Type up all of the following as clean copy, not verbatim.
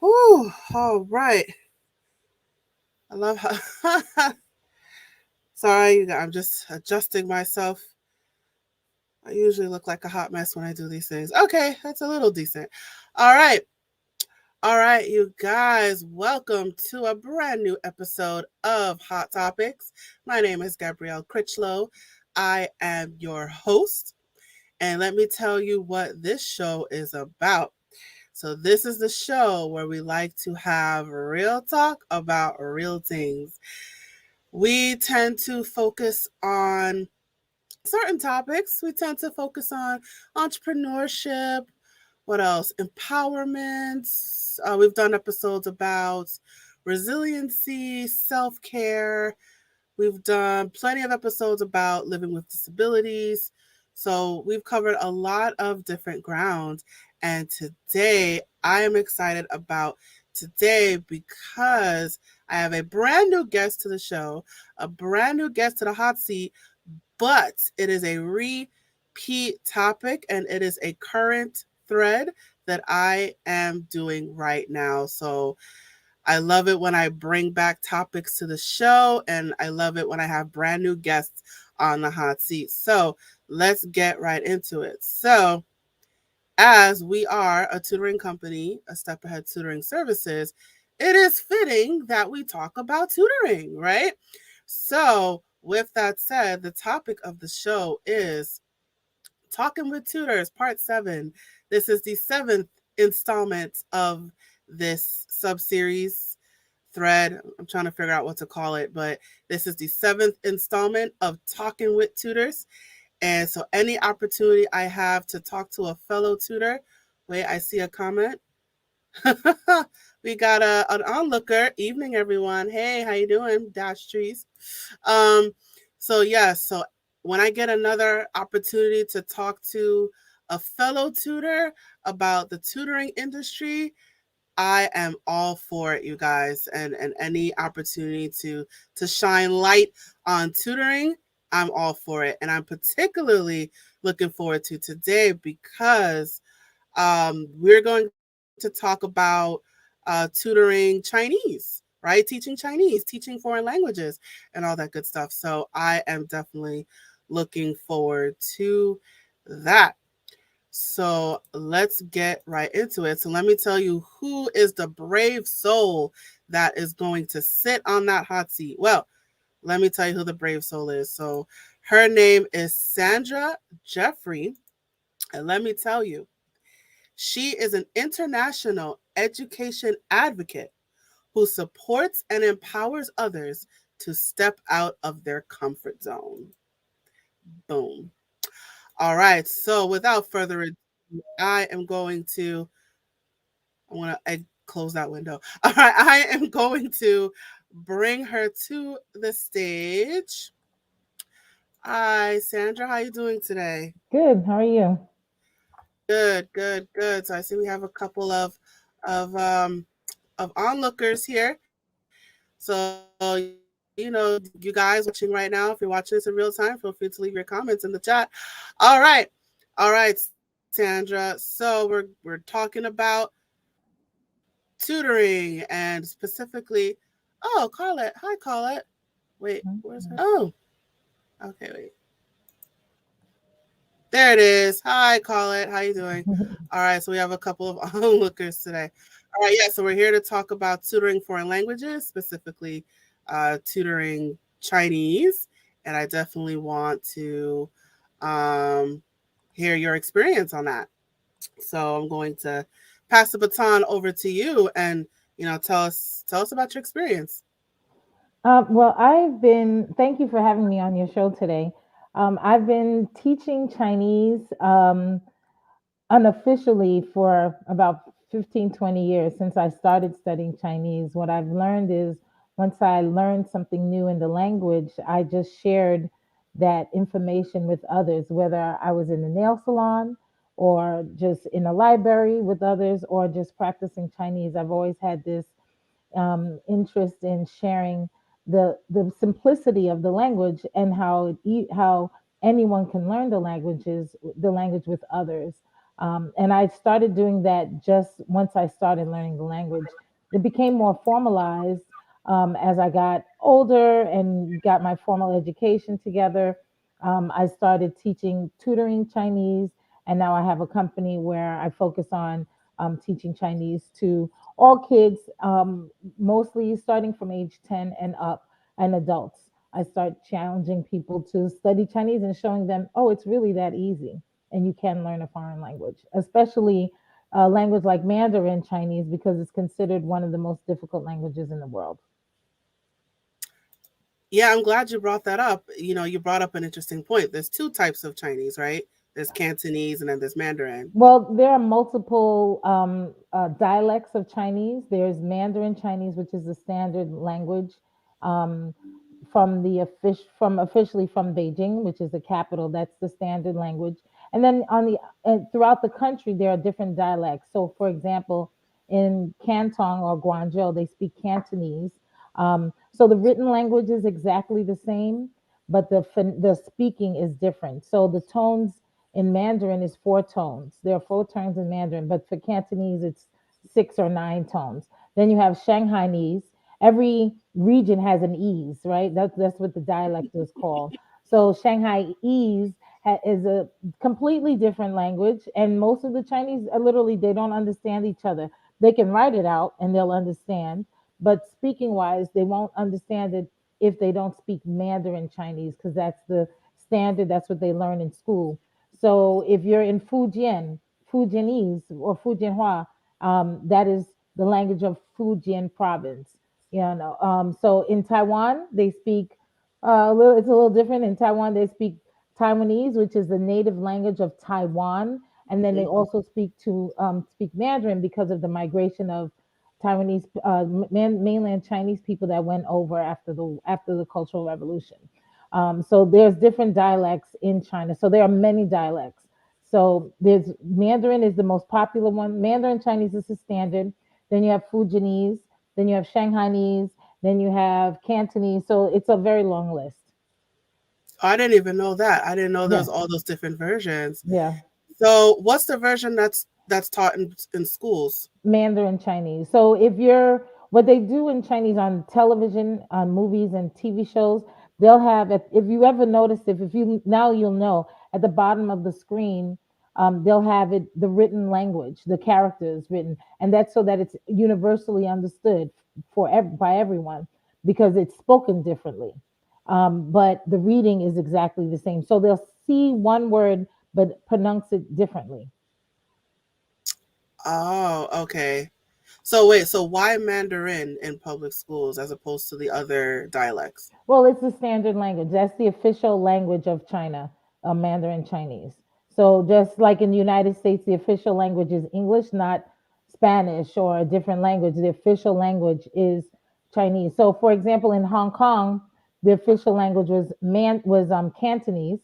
Whew, all right. I love how. Sorry, I'm just adjusting myself. I usually look like a hot mess when I do these things. Okay, that's a little decent. All right. All right, you guys, welcome to a brand new episode of Hot Topics. My name is Gabrielle Crichlow. I am your host, and let me tell you what this show is about. So, this is the show where we like to have real talk about real things. We tend to focus on certain topics. We tend to focus on entrepreneurship. What else? Empowerment. We've done episodes about resiliency, self care. We've done plenty of episodes about living with disabilities. So we've covered a lot of different ground. And today I am excited about today because I have a brand new guest to the show, a brand new guest to the hot seat, but it is a repeat topic and it is a current thread that I am doing right now. So I love it when I bring back topics to the show, and I love it when I have brand new guests on the hot seat. So let's get right into it. So, as we are a tutoring company, a step ahead tutoring services, it is fitting that we talk about tutoring, right? So, with that said, the topic of the show is Talking with Tutors, Part 7. This is the seventh installment of this sub series thread. I'm trying to figure out what to call it, but this is the seventh installment of Talking with Tutors. And so, any opportunity I have to talk to a fellow tutor, wait, I see a comment. We got an onlooker. Evening, everyone. Hey, how you doing? Dash trees. Um, so yes, so when I get another opportunity to talk to a fellow tutor about the tutoring industry, I am all for it, you guys, and any opportunity to shine light on tutoring, I'm all for it, and I'm particularly looking forward to today because we're going to talk about tutoring Chinese, right? Teaching Chinese, teaching foreign languages, and all that good stuff. So I am definitely looking forward to that. So let's get right into it. So let me tell you who is the brave soul that is going to sit on that hot seat. Well, let me tell you who the brave soul is. So her name is Sandra Jeffrey. And let me tell you, she is an international education advocate who supports and empowers others to step out of their comfort zone. Boom. All right. So without further ado, I am going to I want to close that window. All right, I am going to bring her to the stage. Hi, Sandra. How you doing today? Good. How are you? Good, good, good. So I see we have a couple of um of onlookers here. So you know, you guys watching right now, if you're watching this in real time, feel free to leave your comments in the chat. All right, all right, Sandra. So we're talking about tutoring and specifically, oh, Carlet. Hi, Carlet. Wait, where's her? Oh, okay, wait. There it is. Hi, Carlet. How you doing? All right, so we have a couple of onlookers today. All right, yeah, so we're here to talk about tutoring foreign languages, specifically tutoring Chinese, and I definitely want to um, hear your experience on that. So I'm going to pass the baton over to you, and tell us about your experience. Thank you for having me on your show today. I've been teaching Chinese unofficially for about 15, 20 years since I started studying Chinese. What I've learned is once I learned something new in the language, I just shared that information with others, whether I was in a nail salon or just in a library with others or just practicing Chinese. I've always had this interest in sharing the simplicity of the language and how anyone can learn the language with others. And I started doing that just once I started learning the language. It became more formalized as I got older and got my formal education together. I started teaching tutoring Chinese, and now I have a company where I focus on teaching Chinese to all kids, mostly starting from age 10 and up, and adults. I start challenging people to study Chinese and showing them, oh, it's really that easy, and you can learn a foreign language, especially a language like Mandarin Chinese, because it's considered one of the most difficult languages in the world. Yeah, I'm glad you brought that up. You brought up an interesting point. There's two types of Chinese, right? There's Cantonese and then there's Mandarin. Well, there are multiple dialects of Chinese. There's Mandarin Chinese, which is the standard language um, from officially from Beijing, which is the capital. That's the standard language. And then throughout the country, there are different dialects. So, for example, in Canton or Guangzhou, they speak Cantonese. So the written language is exactly the same, but the speaking is different. So the tones in Mandarin is four tones. There are four tones in Mandarin, but for Cantonese, it's six or nine tones. Then you have Shanghainese. Every region has an ease, right? That's what the dialect is called. So Shanghaiese is a completely different language, and most of the Chinese literally they don't understand each other. They can write it out and they'll understand, but speaking wise, they won't understand it if they don't speak Mandarin Chinese because that's the standard. That's what they learn in school. So if you're in Fujianese or Fujianhua, that is the language of Fujian province. So in Taiwan they speak it's a little different. In Taiwan they speak Taiwanese, which is the native language of Taiwan, and then they Hmm. also speak Mandarin because of the migration of Taiwanese mainland Chinese people that went over after the Cultural Revolution. So there's different dialects in China. So there are many dialects. So there's Mandarin is the most popular one. Mandarin Chinese is the standard. Then you have Fujianese. Then you have Shanghainese. Then you have Cantonese. So it's a very long list. Oh, I didn't even know that. I didn't know there Yeah, was all those different versions. yeah. So, what's the version that's taught in schools? Mandarin Chinese. So if you're what they do in Chinese on television, on movies and TV shows, they'll have if you ever notice if you now you'll know at the bottom of the screen, they'll have it the written language, the characters written, and that's so that it's universally understood by everyone because it's spoken differently. But the reading is exactly the same. So they'll see one word but pronounce it differently. Oh, okay. So wait, so why Mandarin in public schools as opposed to the other dialects? Well, it's the standard language. That's the official language of China, Mandarin Chinese. So just like in the United States, the official language is English, not Spanish or a different language. The official language is Chinese. So, for example, in Hong Kong, the official language was Cantonese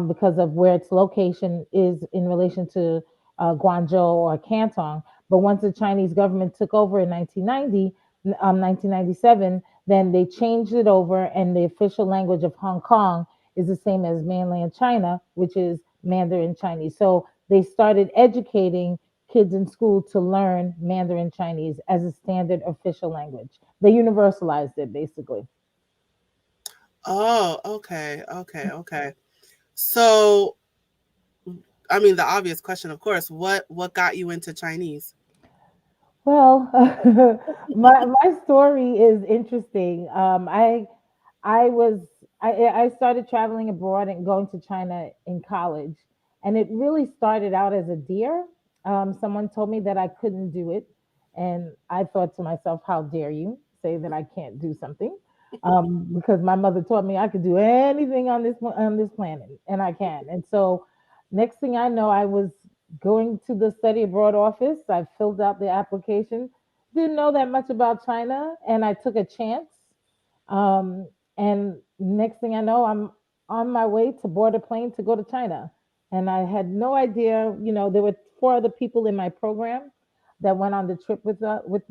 because of where its location is in relation to Guangzhou or Canton. But once the Chinese government took over in 1997, then they changed it over, and the official language of Hong Kong is the same as mainland China, which is Mandarin Chinese. So they started educating kids in school to learn Mandarin Chinese as a standard official language. They universalized it basically. Oh, okay, okay, okay. So, I mean, the obvious question, of course, what got you into Chinese? Well, my story is interesting. I was I started traveling abroad and going to China in college, and it really started out as a dare. Someone told me that I couldn't do it, and I thought to myself, "How dare you say that I can't do something?" Because my mother taught me I could do anything on this planet, and I can. And so, next thing I know, I was going to the study abroad office. I filled out the application. Didn't know that much about China, and I took a chance. Um, and next thing I know, I'm on my way to board a plane to go to China. And I had no idea, there were four other people in my program that went on the trip with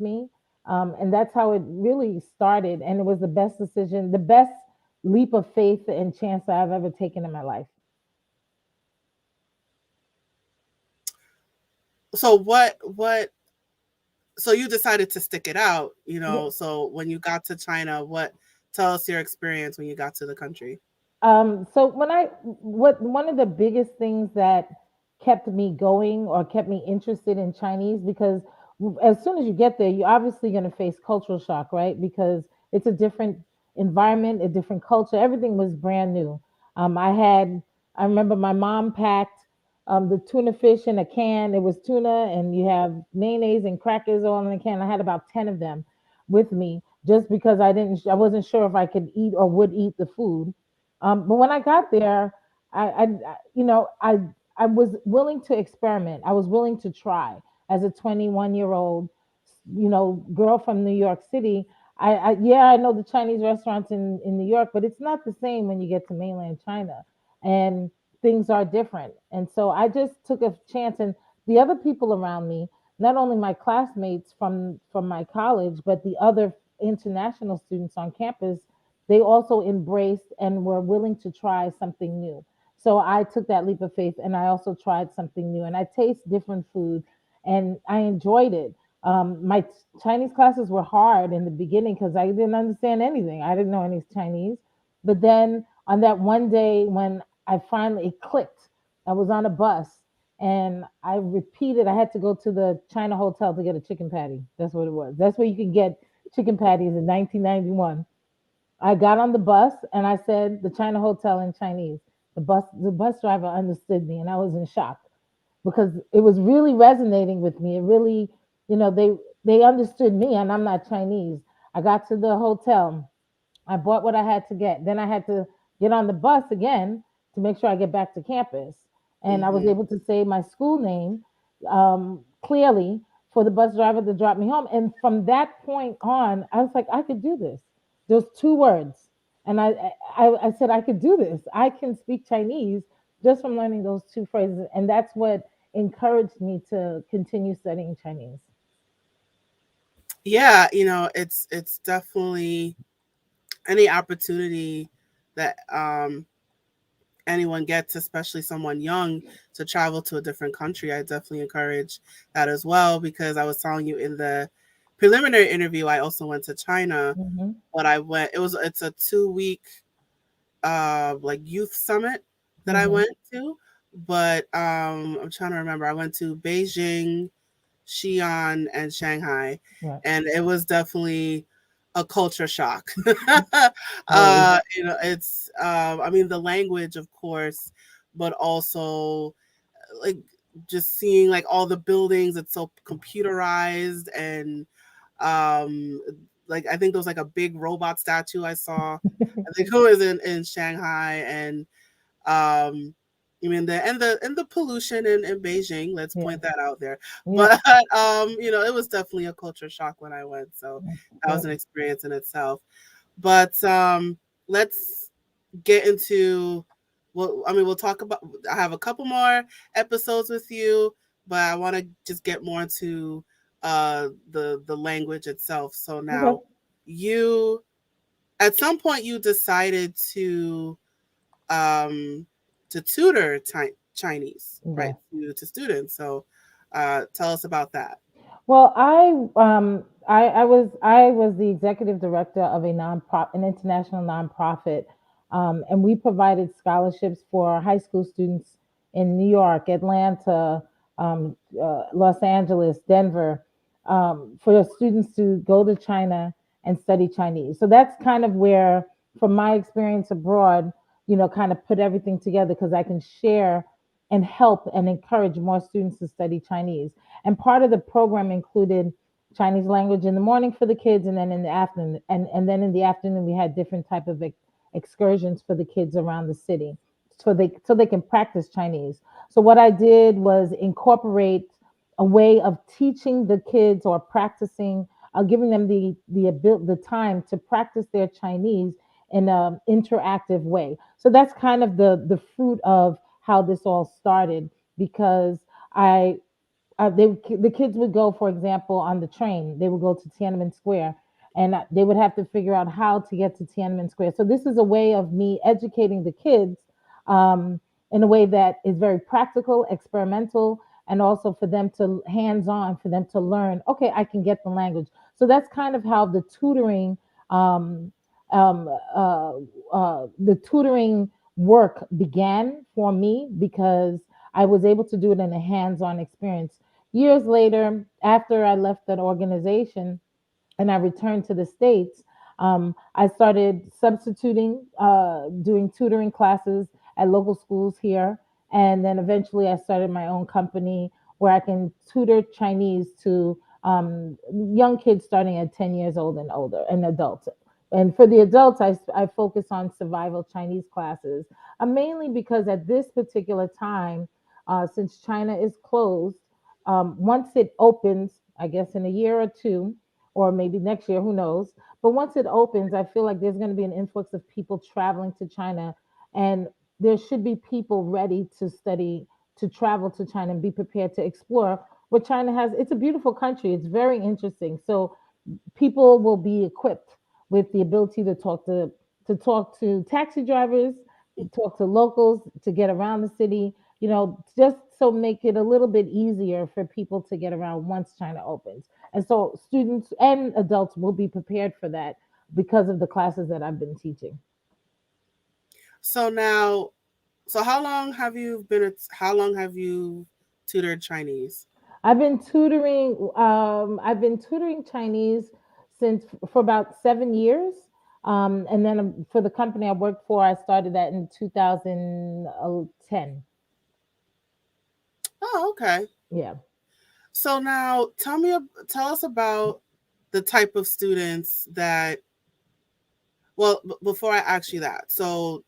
me. And that's how it really started. And it was the best decision, the best leap of faith and chance I've ever taken in my life. So what so you decided to stick it out, you know. So when you got to China, what tell us your experience when you got to the country. So when I what one of the biggest things that kept me going or kept me interested in Chinese, because as soon as you get there, you're obviously going to face cultural shock, right? Because it's a different environment, a different culture. Everything was brand new. I remember my mom packed the tuna fish in a can. It was tuna, and you have mayonnaise and crackers all in a can. I had about 10 of them with me just because I wasn't sure if I could eat or would eat the food. But when I got there, you know, I was willing to experiment. I was willing to try as a 21-year-old, girl from New York City. Yeah, I know the Chinese restaurants in New York, but it's not the same when you get to mainland China, and things are different. And so I just took a chance, and the other people around me, not only my classmates from my college, but the other international students on campus, they also embraced and were willing to try something new. So I took that leap of faith and I also tried something new, and I taste different food and I enjoyed it. My Chinese classes were hard in the beginning because I didn't understand anything. I didn't know any Chinese. But then on that one day when I finally it clicked, I was on a bus and I repeated, I had to go to the China Hotel to get a chicken patty. That's what it was. That's where you can get chicken patties in 1991. I got on the bus and I said the China Hotel in Chinese. The bus driver understood me and I was in shock because it was really resonating with me. It really, they understood me and I'm not Chinese. I got to the hotel. I bought what I had to get. Then I had to get on the bus again to make sure I get back to campus. And I was Hmm. able to say my school name clearly for the bus driver to drop me home. And from that point on, I was like, I could do this. Those two words. And I said, I could do this. I can speak Chinese just from learning those two phrases. And that's what encouraged me to continue studying Chinese. Yeah, you know, it's definitely any opportunity that anyone gets, especially someone young, to travel to a different country. I definitely encourage that as well, because I was telling you in the preliminary interview, I also went to China, Hmm. but it's a 2 week like youth summit that I Hmm. went to. But I'm trying to remember. I went to Beijing, Xi'an, and Shanghai, Right. and it was definitely a culture shock. Always. You know, it's I mean the language, of course, but also like just seeing like all the buildings. It's so computerized, and um like I think there was like a big robot statue I saw. I think it was in Shanghai, and um I mean the pollution in Beijing, let's Yeah. point that out there. Yeah. But you know, it was definitely a culture shock when I went. So that was Yep. an experience in itself. But let's get into, well, I mean, we'll talk about, I have a couple more episodes with you, but I want to just get more into the language itself. So Okay. now you, at some point you decided um to tutor Chinese, right, Yes. to students. So tell us about that. Well, I was the executive director of a an international nonprofit, and we provided scholarships for high school students in New York, Atlanta, Los Angeles, Denver, for students to go to China and study Chinese. So that's kind of where, from my experience abroad, kind of put everything together because I can share and help and encourage more students to study Chinese. And part of the program included Chinese language in the morning for the kids, and then in the afternoon, and then in the afternoon we had different type of excursions for the kids around the city, so they can practice Chinese. So what I did was incorporate a way of teaching the kids or practicing, giving them the time to practice their Chinese in an interactive way. So that's kind of the fruit of how this all started, because I the kids would go, for example, on the train. They would go to Tiananmen Square, and they would have to figure out how to get to Tiananmen Square. So this is a way of me educating the kids, in a way that is very practical, experimental, and also for them to hands on, for them to learn, okay, I can get the language. So that's kind of how um, um, uh, the tutoring work began for me, because I was able to do it in a hands on experience. Years later, after I left that organization, and I returned to the States, I started substituting, doing tutoring classes at local schools here. And then eventually I started my own company where I can tutor Chinese to young kids starting at 10 years old and older, and adults. And for the adults, I focus on survival Chinese classes, mainly because at this particular time, since China is closed, once it opens, I guess in a year or two, or maybe next year, who knows? But once it opens, I feel like there's going to be an influx of people traveling to China, and there should be people ready to study, to travel to China and be prepared to explore what China has. It's a beautiful country. It's very interesting. So people will be equipped with the ability to talk to taxi drivers, talk to locals, to get around the city, just so make it a little bit easier for people to get around once China opens. And so students and adults will be prepared for that because of the classes that I've been teaching. So now, so how long have you tutored Chinese? I've been tutoring Chinese since for about 7 years. And then for the company I worked for, I started that in 2010. Oh, okay. Yeah. So now tell us about the type of students that, well, before I ask you that. So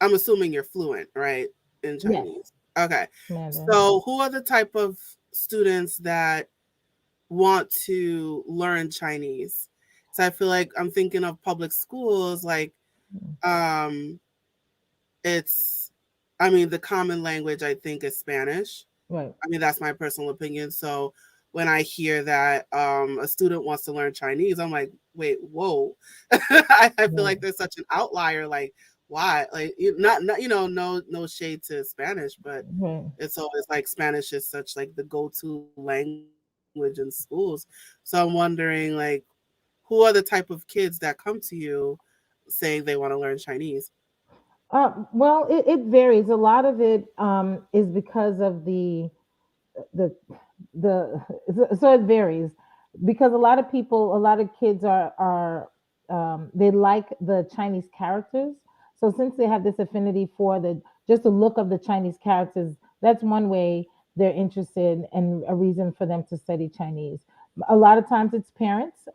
I'm assuming you're fluent, right, in Yes. Chinese. Okay. Mandarin. So who are the type of students that want to learn Chinese? So I feel like I'm thinking of public schools, like Mm. um it's I mean the common language I think is Spanish. Right. I mean, that's my personal opinion. So when I hear that a student wants to learn Chinese, I'm like, wait, whoa. I feel Right. like there's such an outlier. Like, why? Like, not no shade to Spanish, but Right. it's always like Spanish is such like the go-to language in schools. So I'm wondering, like, who are the type of kids that come to you saying they want to learn Chinese? Well, it varies. A lot of it is because of the the so it varies, because a lot of kids are they like the Chinese characters. So since they have this affinity for the just the look of the Chinese characters, that's one way they're interested and a reason for them to study Chinese. A lot of times it's parents,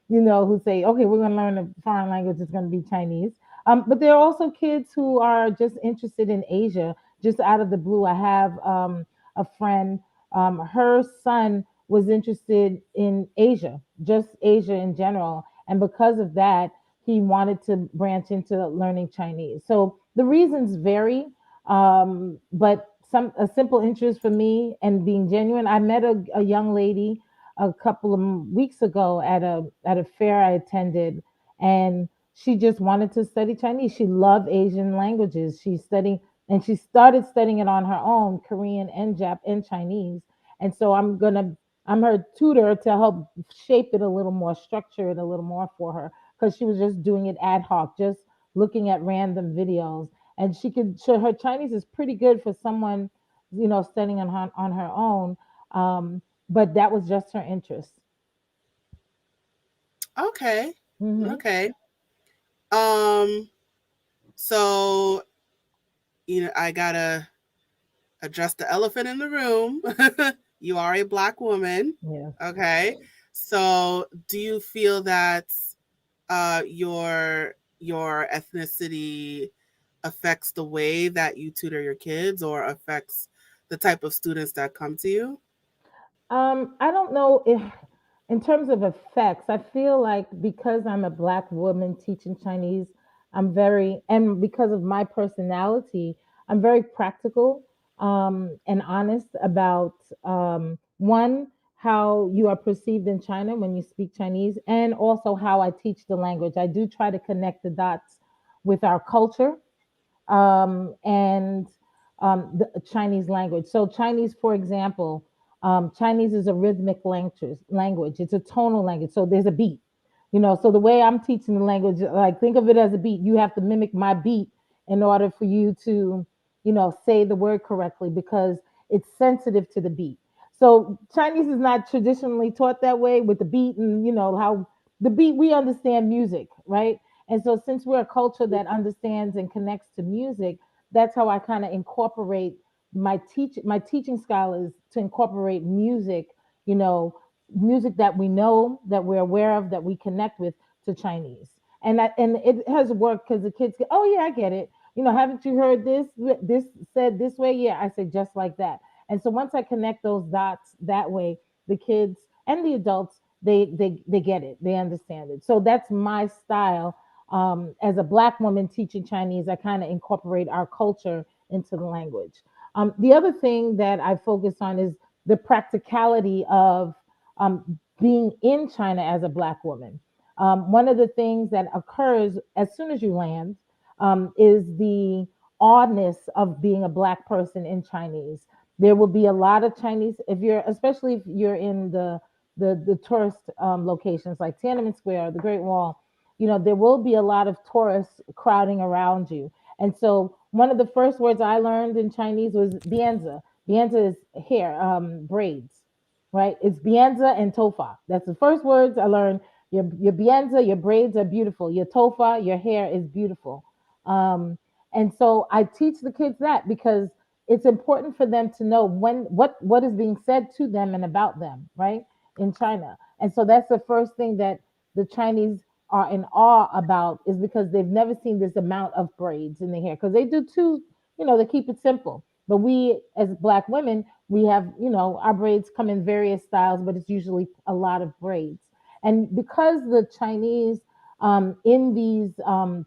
who say, okay, we're going to learn a foreign language. It's going to be Chinese. But there are also kids who are just interested in Asia, just out of the blue. I have a friend, her son was interested in Asia, just Asia in general. And because of that, he wanted to branch into learning Chinese. So the reasons vary, but a simple interest for me and being genuine. I met a young lady a couple of weeks ago at a fair I attended, and she just wanted to study Chinese. She loved Asian languages. She started studying it on her own, Korean and Jap and Chinese. And so I'm her tutor to help shape it a little more, structure it a little more for her, because she was just doing it ad hoc, just looking at random videos. And her Chinese is pretty good for someone, studying on her own. But that was just her interest. Okay. Hmm. Okay. Um, so I gotta address the elephant in the room. You are a Black woman. Yeah. Okay. So do you feel that your ethnicity affects the way that you tutor your kids or affects the type of students that come to you? I don't know if, in terms of effects, I feel like because I'm a Black woman teaching Chinese, and because of my personality, I'm very practical and honest about one, how you are perceived in China when you speak Chinese, and also how I teach the language. I do try to connect the dots with our culture, and the Chinese language. So Chinese, for example, Chinese is a rhythmic language. It's a tonal language. So there's a beat. So the way I'm teaching the language, like think of it as a beat. You have to mimic my beat in order for you to, say the word correctly because it's sensitive to the beat. So Chinese is not traditionally taught that way with the beat and how the beat we understand music, right? And so since we're a culture that understands and connects to music, that's how I kind of incorporate my teaching style is to incorporate music, you know, music that we know, that we're aware of, that we connect with to Chinese. And it has worked because the kids get, oh yeah, I get it. Haven't you heard this? This said this way? Yeah, I say just like that. And so once I connect those dots that way, the kids and the adults, they get it, they understand it. So that's my style. As a Black woman teaching Chinese, I kind of incorporate our culture into the language. The other thing that I focus on is the practicality of being in China as a Black woman. One of the things that occurs as soon as you land is the oddness of being a Black person in Chinese. There will be a lot of Chinese, especially if you're in the tourist locations like Tiananmen Square or the Great Wall. There will be a lot of tourists crowding around you. And so one of the first words I learned in Chinese was bianzi. Bianzi is hair, braids, right? It's bianzi and tofa. That's the first words I learned. Your bianzi, your braids are beautiful. Your tofa, your hair is beautiful. Um, and so I teach the kids that because it's important for them to know what is being said to them and about them, right? In China. And so that's the first thing that the Chinese are in awe about is because they've never seen this amount of braids in the hair because they do too, they keep it simple. But we as Black women, we have, our braids come in various styles, but it's usually a lot of braids. And because the Chinese in these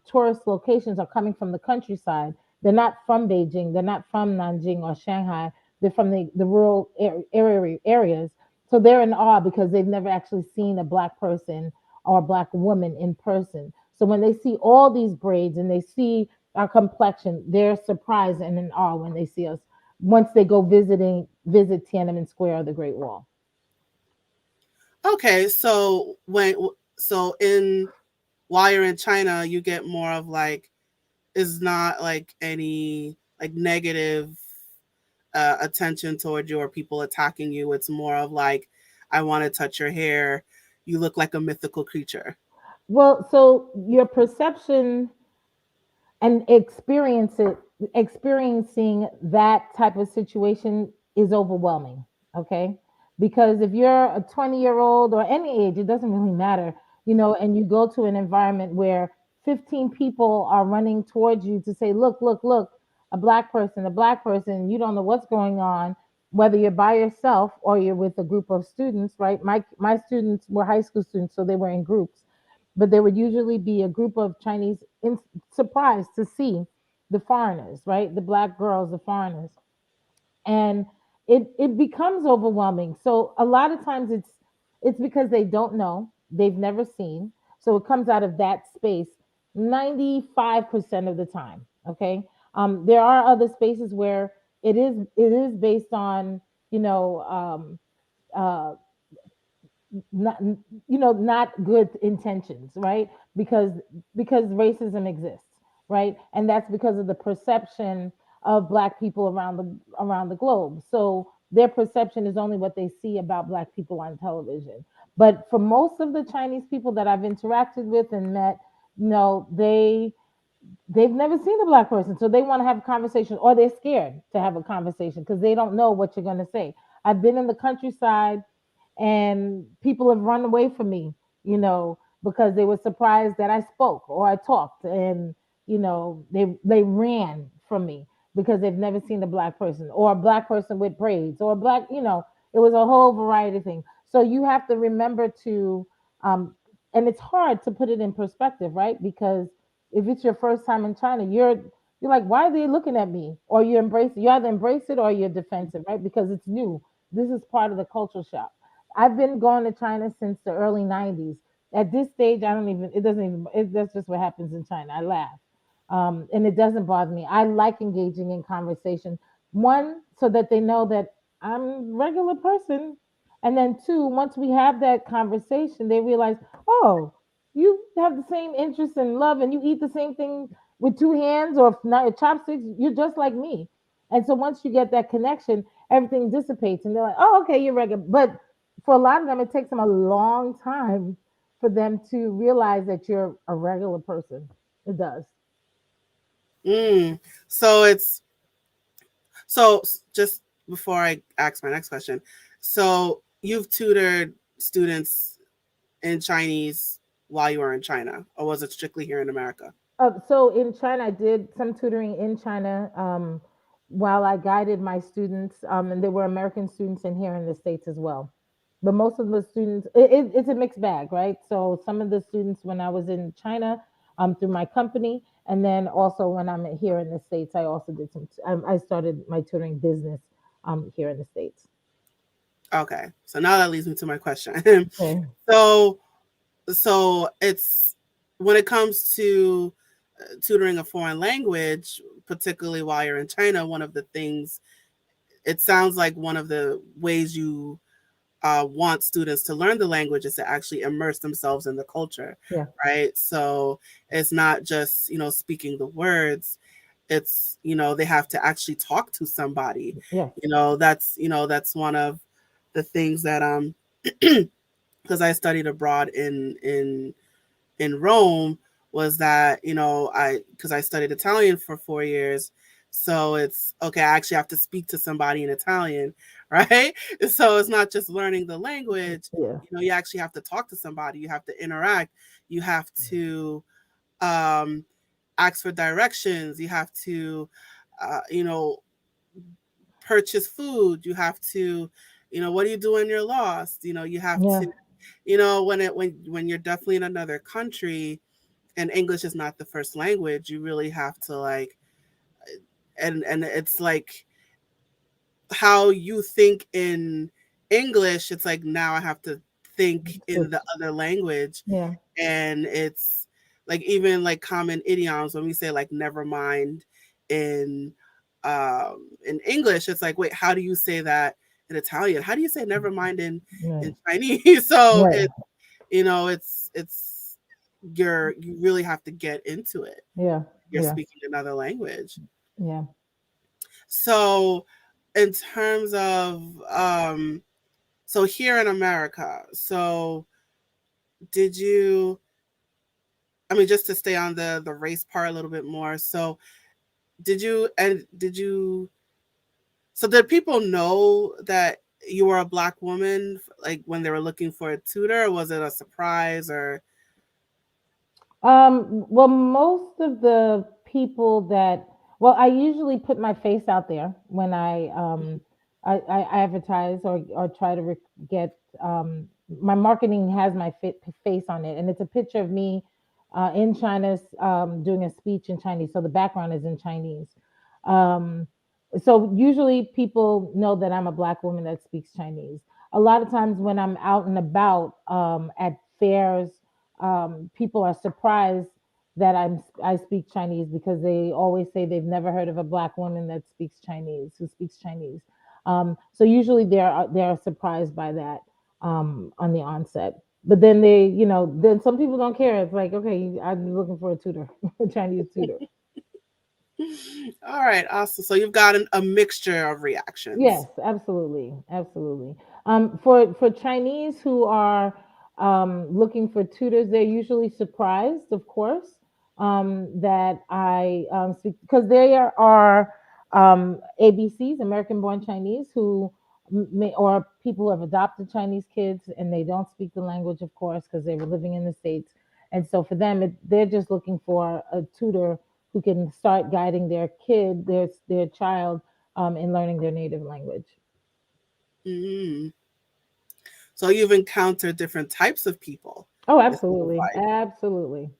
tourist locations are coming from the countryside, they're not from Beijing, they're not from Nanjing or Shanghai, they're from the rural areas. So they're in awe because they've never actually seen a Black person or a Black woman in person. So when they see all these braids and they see our complexion, they're surprised and in awe when they see us once they go visit Tiananmen Square or the Great Wall. Okay, so so in while you're in China, you get more of like is not like any like negative attention toward you or people attacking you. It's more of like, I want to touch your hair. You look like a mythical creature. Well, so your perception and experiencing that type of situation is overwhelming. Okay, because if you're a 20-year-old or any age, it doesn't really matter, and you go to an environment where 15 people are running towards you to say, look, a black person, you don't know what's going on, whether you're by yourself or you're with a group of students, right? My students were high school students, so they were in groups, but there would usually be a group of Chinese surprised to see the foreigners, right? The Black girls, the foreigners. And it becomes overwhelming. So a lot of times it's because they don't know, they've never seen. So it comes out of that space 95% of the time. Okay. There are other spaces where it is based on, you know, uh, not not good intentions, right? Because racism exists, right? And that's because of the perception of Black people around the globe. So their perception is only what they see about Black people on television. But for most of the Chinese people that I've interacted with and met, they've never seen a Black person, so they want to have a conversation, or they're scared to have a conversation because they don't know what you're going to say. I've been in the countryside and people have run away from me, because they were surprised that I spoke or I talked, and they ran from me because they've never seen a Black person or a Black person with braids or a Black, it was a whole variety of things. So you have to remember to, and it's hard to put it in perspective, right? Because if it's your first time in China, you're like, why are they looking at me? Or you embrace it. You either embrace it or you're defensive, right? Because it's new. This is part of the culture shock. I've been going to China since the early 90s. At this stage, I don't even, it doesn't even, that's just what happens in China. I laugh. And it doesn't bother me. I like engaging in conversation. One, so that they know that I'm a regular person, and then two, once we have that conversation, they realize, oh, you have the same interests and love, and you eat the same thing with two hands or if not chopsticks. You're just like me. And so once you get that connection, everything dissipates, and they're like, oh, okay, you're regular. But for a lot of them, it takes them a long time for them to realize that you're a regular person. It does. Mm. So it's so just before I ask my next question, so you've tutored students in Chinese while you were in China, or was it strictly here in America? So in China, I did some tutoring in China while I guided my students, and there were American students in here in the States as well. But most of the students, it's a mixed bag, right? So some of the students when I was in China through my company, and then also when I'm here in the States, I also did some, I started my tutoring business here in the States. Okay, so now that leads me to my question. Okay. so so it's when it comes to tutoring a foreign language, particularly while you're in China, one of the things, it sounds like one of the ways you want students to learn the language is to actually immerse themselves in the culture, Yeah. right? So it's not just, speaking the words. It's, they have to actually talk to somebody. Yes. That's one of the things that because I studied abroad in Rome, was that, because I studied Italian for 4 years. So it's okay, I actually have to speak to somebody in Italian, right? So it's not just learning the language, Yeah. you actually have to talk to somebody, you have to interact, you have to um, ask for directions, you have to, uh, you know, purchase food, you have to, what do you do when you're lost? You have Yeah. to, when you're definitely in another country and English is not the first language, you really have to like, and it's like how you think in English, it's like now I have to think in the Switch. other language. Yeah. And it's like even like common idioms when we say like never mind in in English, it's like, wait, how do you say that in Italian? How do you say never mind in Right. Chinese? So Right. it's you really have to get into it. Yeah. You're Yeah. speaking another language. Yeah. So in terms of so here in America, so did you, I mean, just to stay on the race part a little bit more, so did you, so did people know that you were a black woman, like when they were looking for a tutor, or was it a surprise? Or Well, most of the people that, well, I usually put my face out there when I advertise or try to get, my marketing has my face on it, and it's a picture of me in China doing a speech in Chinese. So the background is in Chinese. Um, so usually people know that I'm a black woman that speaks Chinese. A lot of times when I'm out and about at fairs, people are surprised that I speak Chinese because they always say they've never heard of a black woman that speaks Chinese who speaks Chinese. So usually they're surprised by that on the onset. But then then some people don't care. It's like, okay, I'm looking for a tutor, a Chinese tutor. all right, awesome. So you've got a mixture of reactions. Yes, absolutely, absolutely. For Chinese who are looking for tutors, they're usually surprised, of course, that I speak because there are ABCs, American-born Chinese, who may, or people who have adopted Chinese kids and they don't speak the language, of course, because they were living in the States, and so for them, they're just looking for a tutor who can start guiding their kid, their child in learning their native language. Mm. So you've encountered different types of people. Oh, It sounds absolutely, like, absolutely,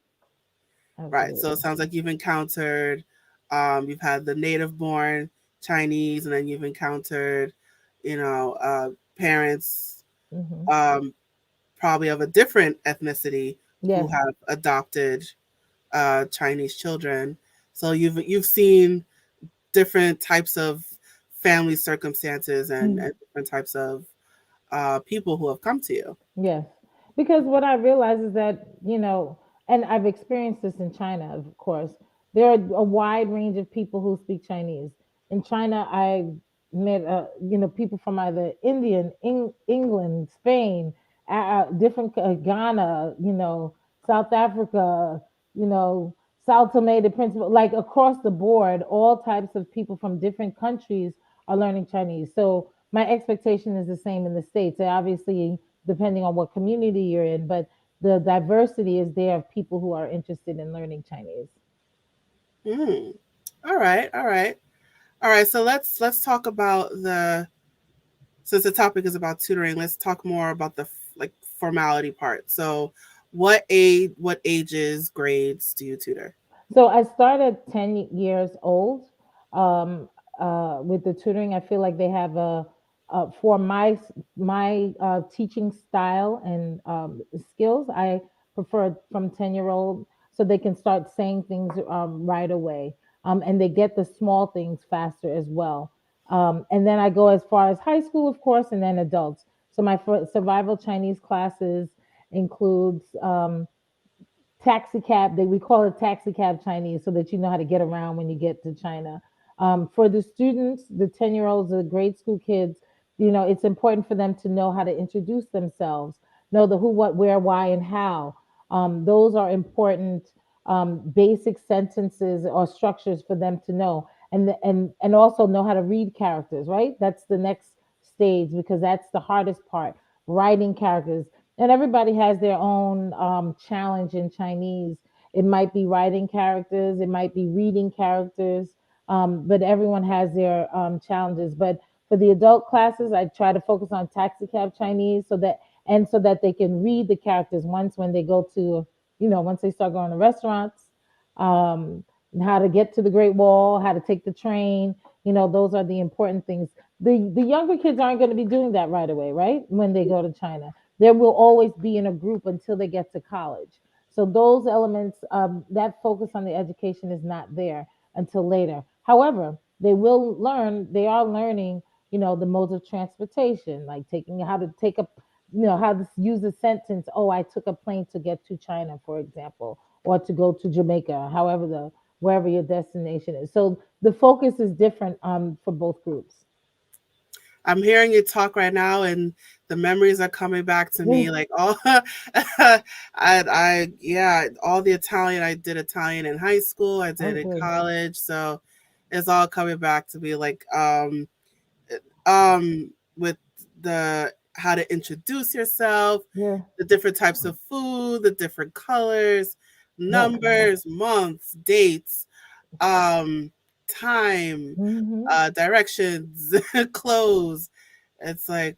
right. So it absolutely. sounds like you've encountered, you've had the native born Chinese, and then you've encountered, parents, Hmm. um, probably of a different ethnicity who Yes. have adopted Chinese children. So you've seen different types of family circumstances and different types of people who have come to you. Yes. Because what I realize is that, and I've experienced this in China, of course, there are a wide range of people who speak Chinese. In China, I met, people from either England, Spain, different, Ghana, South Africa, you know, South Tomato Principle, like across the board, all types of people from different countries are learning Chinese. So my expectation is the same in the States. Obviously, depending on what community you're in, but the diversity is there of people who are interested in learning Chinese. Mm. All right, all right, all right. So let's talk about the since the topic is about tutoring. Let's talk more about the like formality part. So, what ages, grades do you tutor? So I started 10 years old um, with the tutoring. I feel like they have for my teaching style and skills, I prefer from 10-year-old so they can start saying things right away. And they get the small things faster as well. And then I go as far as high school, of course, and then adults. So my survival Chinese classes includes taxi cab. We call it taxi cab Chinese, so that you know how to get around when you get to China. For the students, the 10-year-olds, the grade school kids, it's important for them to know how to introduce themselves, know the who, what, where, why, and how. Those are important basic sentences or structures for them to know, and also know how to read characters. Right, that's the next stage because that's the hardest part, writing characters. And everybody has their own challenge in Chinese. It might be writing characters, it might be reading characters, but everyone has their challenges. But for the adult classes, I try to focus on taxi cab Chinese so that they can read the characters once when they go to, once they start going to restaurants, um, how to get to the Great Wall, how to take the train. Those are the important things. The younger kids aren't going to be doing that right away, right? When they go to China, there will always be in a group until they get to college. So those elements, that focus on the education is not there until later. However, they are learning, the modes of transportation, like taking how to take a, how to use a sentence. Oh, I took a plane to get to China, for example, or to go to Jamaica, wherever your destination is. So the focus is different for both groups. I'm hearing you talk right now, and the memories are coming back to Yeah. me. Like all, yeah, all the Italian. I did Italian in high school. I Oh, did in good. college. So it's all coming back to me. Like with the how to introduce yourself, Yeah. the different types of food, the different colors, Yes. numbers, months, dates, um, time, Hmm. directions, clothes. It's like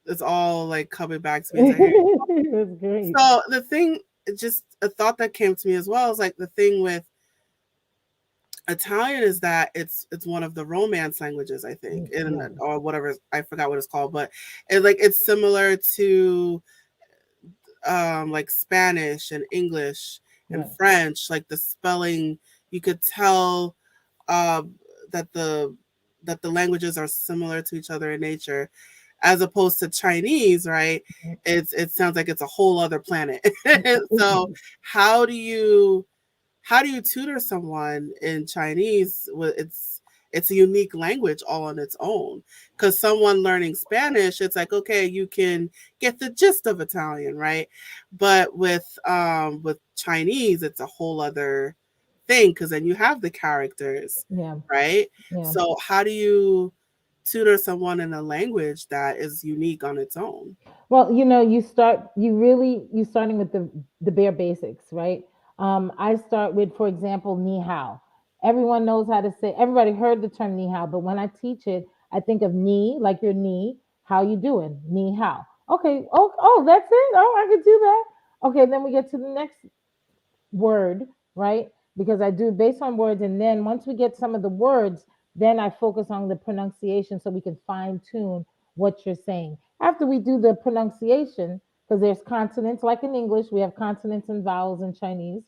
it's all like coming back to me as I hear. That's great. So the thing, just a thought that came to me as well is like the thing with Italian is that it's one of the Romance languages, I think, in Yeah. or whatever, I forgot what it's called, but it's similar to like Spanish and English and Right. French. Like the spelling, you could tell uh, that the languages are similar to each other in nature, as opposed to Chinese, right? It sounds like it's a whole other planet. So how do you how do you tutor someone in Chinese? It's a unique language all on its own. Because someone learning Spanish, it's like okay, you can get the gist of Italian, right? But with Chinese, it's a whole other thing because then you have the characters, Yeah. right? Yeah. So how do you tutor someone in a language that is unique on its own? Well, you starting with the bare basics, right? I start with, for example, ni hao. Everyone knows how to say. Everybody heard the term ni hao, but when I teach it, I think of ni, like your knee. How you doing? Ni hao. Okay. Oh, that's it. Oh, I could do that. Okay. Then we get to the next word, right? Because I do based on words. And then once we get some of the words, then I focus on the pronunciation so we can fine tune what you're saying. After we do the pronunciation, because there's consonants, like in English, we have consonants and vowels in Chinese.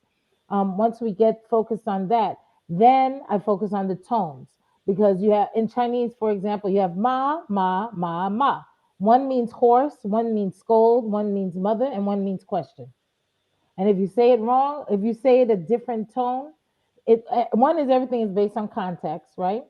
Once we get focused on that, Then I focus on the tones because you have in Chinese, for example, you have ma, ma, ma, ma. One means horse, one means scold, one means mother, and one means question. And if you say it wrong, if you say it a different tone, one is everything is based on context, right?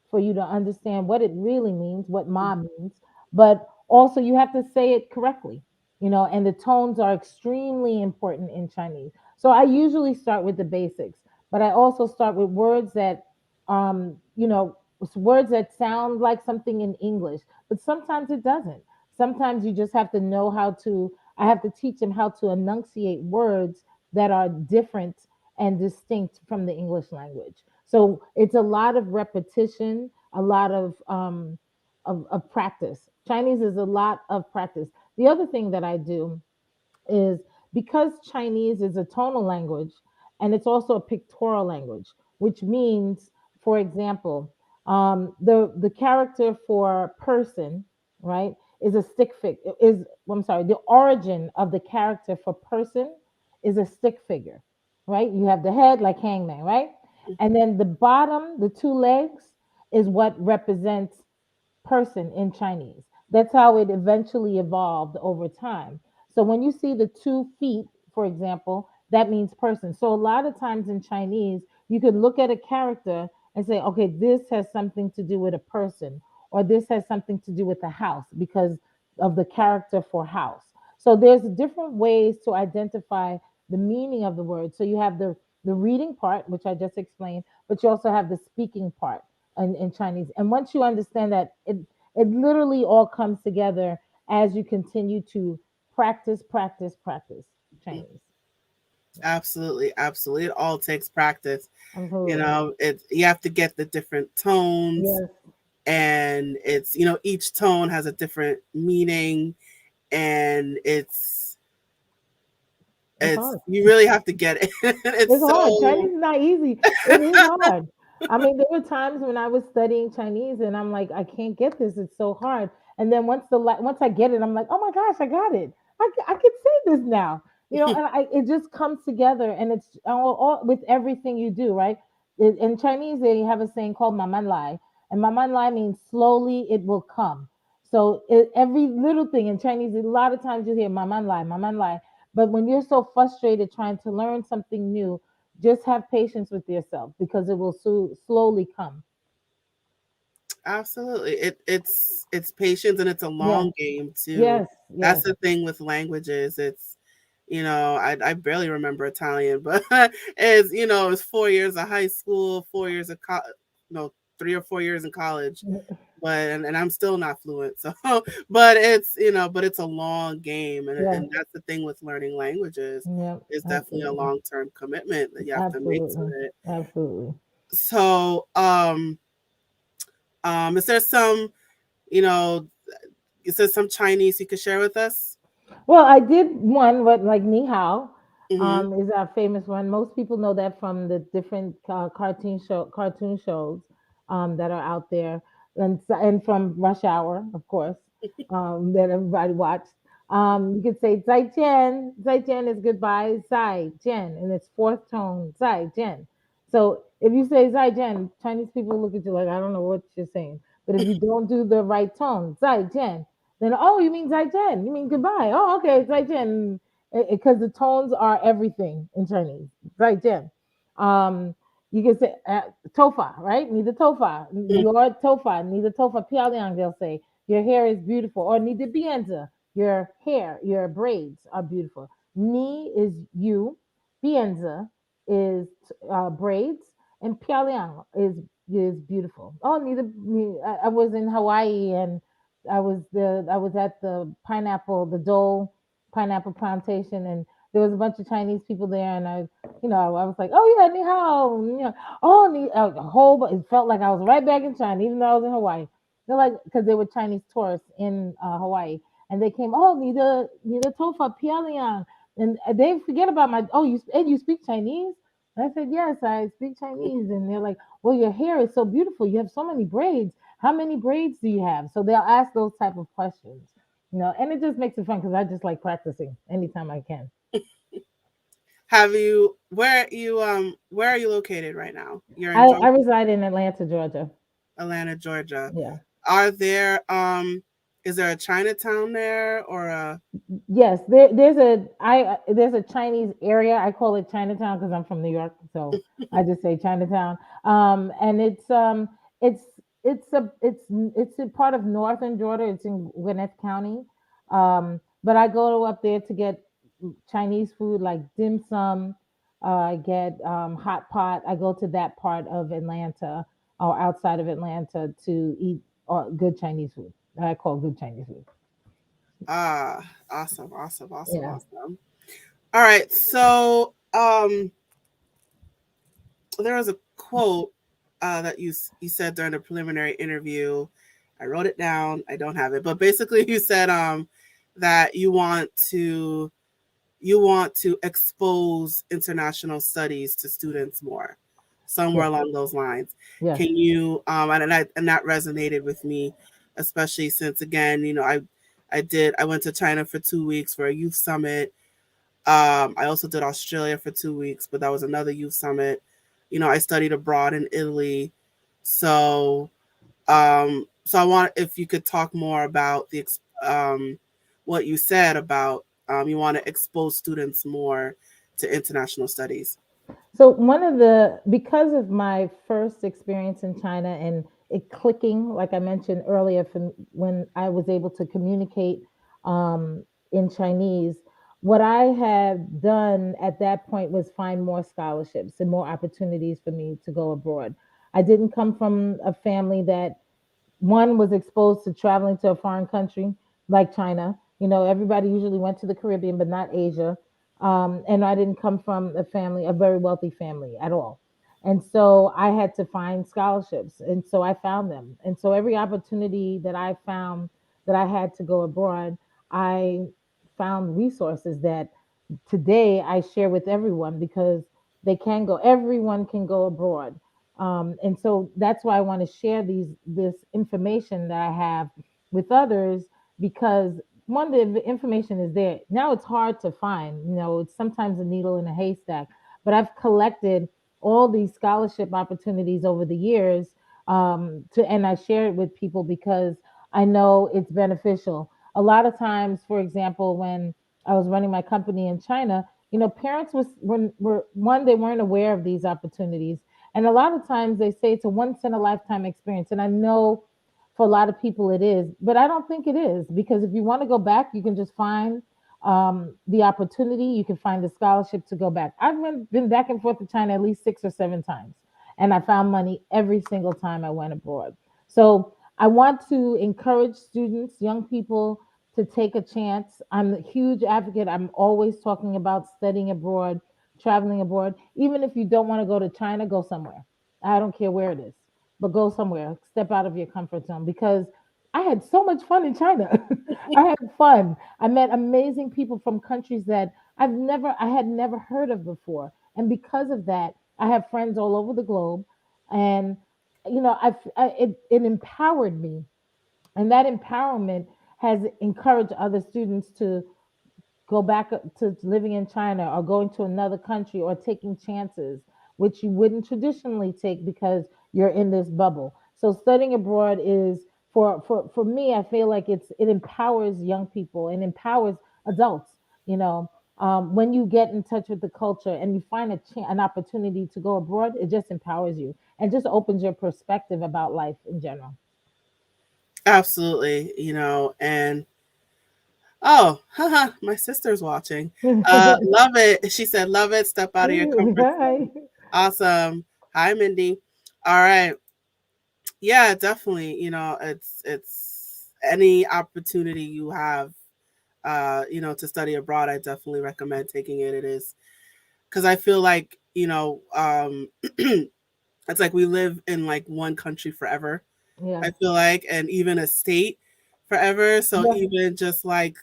For you to understand what it really means, what ma means, but also you have to say it correctly, and the tones are extremely important in Chinese. So I usually start with the basics, but I also start with words that, words that sound like something in English, but sometimes it doesn't. Sometimes you just have to know how to, I have to teach them how to enunciate words that are different and distinct from the English language. So it's a lot of repetition, a lot of practice. Chinese is a lot of practice. The other thing that I do is because Chinese is a tonal language and it's also a pictorial language, which means, for example, the character for person, right, is a stick figure. I'm sorry, the origin of the character for person is a stick figure, right? You have the head like hangman, right? And then the bottom, the two legs, is what represents person in Chinese. That's how it eventually evolved over time. So when you see the 2 feet, for example, that means person. So a lot of times in Chinese, you could look at a character and say, okay, this has something to do with a person, or this has something to do with a house because of the character for house. So there's different ways to identify the meaning of the word. So you have the reading part, which I just explained, but you also have the speaking part in Chinese. And once you understand that, it literally all comes together as you continue to practice, practice, practice Chinese. Absolutely, absolutely. It all takes practice. Absolutely. You have to get the different tones, Yes, and each tone has a different meaning, and it's it's hard. you really have to get it. It's It's hard. so Chinese is not easy. It is hard. I mean, there were times when I was studying Chinese and I'm like, I can't get this. It's so hard. And then once I get it, I'm like, oh my gosh, I got it. I can say this now. And it just comes together, and it's all with everything you do, right? In Chinese, they have a saying called "maman lai," and "maman lai" means slowly it will come. So every little thing in Chinese, a lot of times you hear "maman lai," "maman lai," but when you're so frustrated trying to learn something new, just have patience with yourself because it will slowly come. absolutely. It's patience, and it's a Yeah. long game too. Yes. That's Yes. the thing with languages. I barely remember Italian, but it's 4 years of high school, 4 years of no, 3 or 4 years in college, but and I'm still not fluent. So, but it's a long game, Yeah. and that's the thing with learning languages. Yeah. It's definitely a Absolutely. long-term commitment that you have to make to Absolutely. it. Absolutely. So, is there some, you know, is there some Chinese you could share with us? Well, I did one, what like Ni Hao, Mm-hmm. is our famous one. Most people know that from the different cartoon shows that are out there, and from Rush Hour, of course, that everybody watched. You could say "zai jian." "Zai jian" is goodbye. "Zai jian," and it's fourth tone. "Zai jian." So if you say "zai jian," Chinese people look at you like I don't know what you're saying. But if you don't do the right tone, "zai jian," then, oh, you mean zaijian? You mean goodbye? Oh, okay, zaijian. Because the tones are everything in Chinese. Zaijian. Um, you can say tofa, right? Need the tofa. Your tofa, need the tofa. Piaoliang, they'll say. Your hair is beautiful. Or need the bianza. Your hair, your braids are beautiful. Ni is you. Bianza is braids. And piaoliang is beautiful. Oh, I was in Hawaii, and I was at the the Dole pineapple plantation, and there was a bunch of Chinese people there, and I was like, oh yeah, ni hao, oh a whole, it felt like I was right back in China, even though I was in Hawaii. They're like, because they were Chinese tourists in Hawaii, and they came, oh, need a tofa pialiang, and they forget about and you speak Chinese. And I said, yes, I speak Chinese, and they're like, well, your hair is so beautiful, you have so many braids, how many braids do you have? So they'll ask those type of questions, and it just makes it fun because I just like practicing anytime I can. Have you where are you located right now? You're in I Georgia, reside in Atlanta, Georgia. Atlanta, Georgia. Yeah. Are there is there a Chinatown there or a Yes, there's a Chinese area. I call it Chinatown because I'm from New York, so I just say Chinatown. And it's it's a part of northern Georgia. It's in Gwinnett County. But I go up there to get Chinese food like dim sum. I get hot pot. I go to that part of Atlanta or outside of Atlanta to eat good Chinese food. I call good Chinese food. ah awesome, awesome, awesome, Yeah. awesome. All right. So there was a quote that you said during the preliminary interview. I wrote it down. I don't have it, but basically you said that you want to expose international studies to students more, somewhere Yes. along those lines. Yes. Can you and that resonated with me, especially since again, I went to China for 2 weeks for a youth summit. I also did Australia for 2 weeks, but that was another youth summit. I studied abroad in Italy. So so I want if you could talk more about what you said about you want to expose students more to international studies. So one of the because of my first experience in China and it clicking, like I mentioned earlier, from when I was able to communicate in Chinese, what I had done at that point was find more scholarships and more opportunities for me to go abroad. I didn't come from a family that one was exposed to traveling to a foreign country like China. Everybody usually went to the Caribbean, but not Asia. And I didn't come from a very wealthy family at all. And so I had to find scholarships. And so I found them. And so every opportunity that I found that I had to go abroad, I found resources that today I share with everyone because everyone can go abroad. And so that's why I want to share this information that I have with others because one, the information is there. Now it's hard to find, it's sometimes a needle in a haystack, but I've collected all these scholarship opportunities over the years and I share it with people because I know it's beneficial. A lot of times, for example, when I was running my company in China, parents were one, they weren't aware of these opportunities. And a lot of times they say it's a once in a lifetime experience. And I know for a lot of people it is, but I don't think it is because if you want to go back, you can just find the opportunity. You can find the scholarship to go back. I've been back and forth to China at least 6 or 7 times, and I found money every single time I went abroad. So I want to encourage students, young people, to take a chance. I'm a huge advocate. I'm always talking about studying abroad, traveling abroad. Even if you don't want to go to China, go somewhere. I don't care where it is, but go somewhere. Step out of your comfort zone because I had so much fun in China. I had fun. I met amazing people from countries that I had never heard of before. And because of that, I have friends all over the globe. And, it empowered me, and that empowerment has encouraged other students to go back to living in China or going to another country or taking chances, which you wouldn't traditionally take because you're in this bubble. So studying abroad is for me, I feel like it empowers young people and empowers adults. You know, when you get in touch with the culture and you find an opportunity to go abroad, it just empowers you and just opens your perspective about life in general. Absolutely, and oh, haha, my sister's watching. Love it. She said, "Love it. Step out of your comfort zone." Hi. Awesome. Hi, Mindy. All right. Yeah, definitely. It's any opportunity you have, to study abroad. I definitely recommend taking it. It is because I feel like it's like we live in like one country forever. Yeah. I feel like, and even a state forever. So Yeah. even just like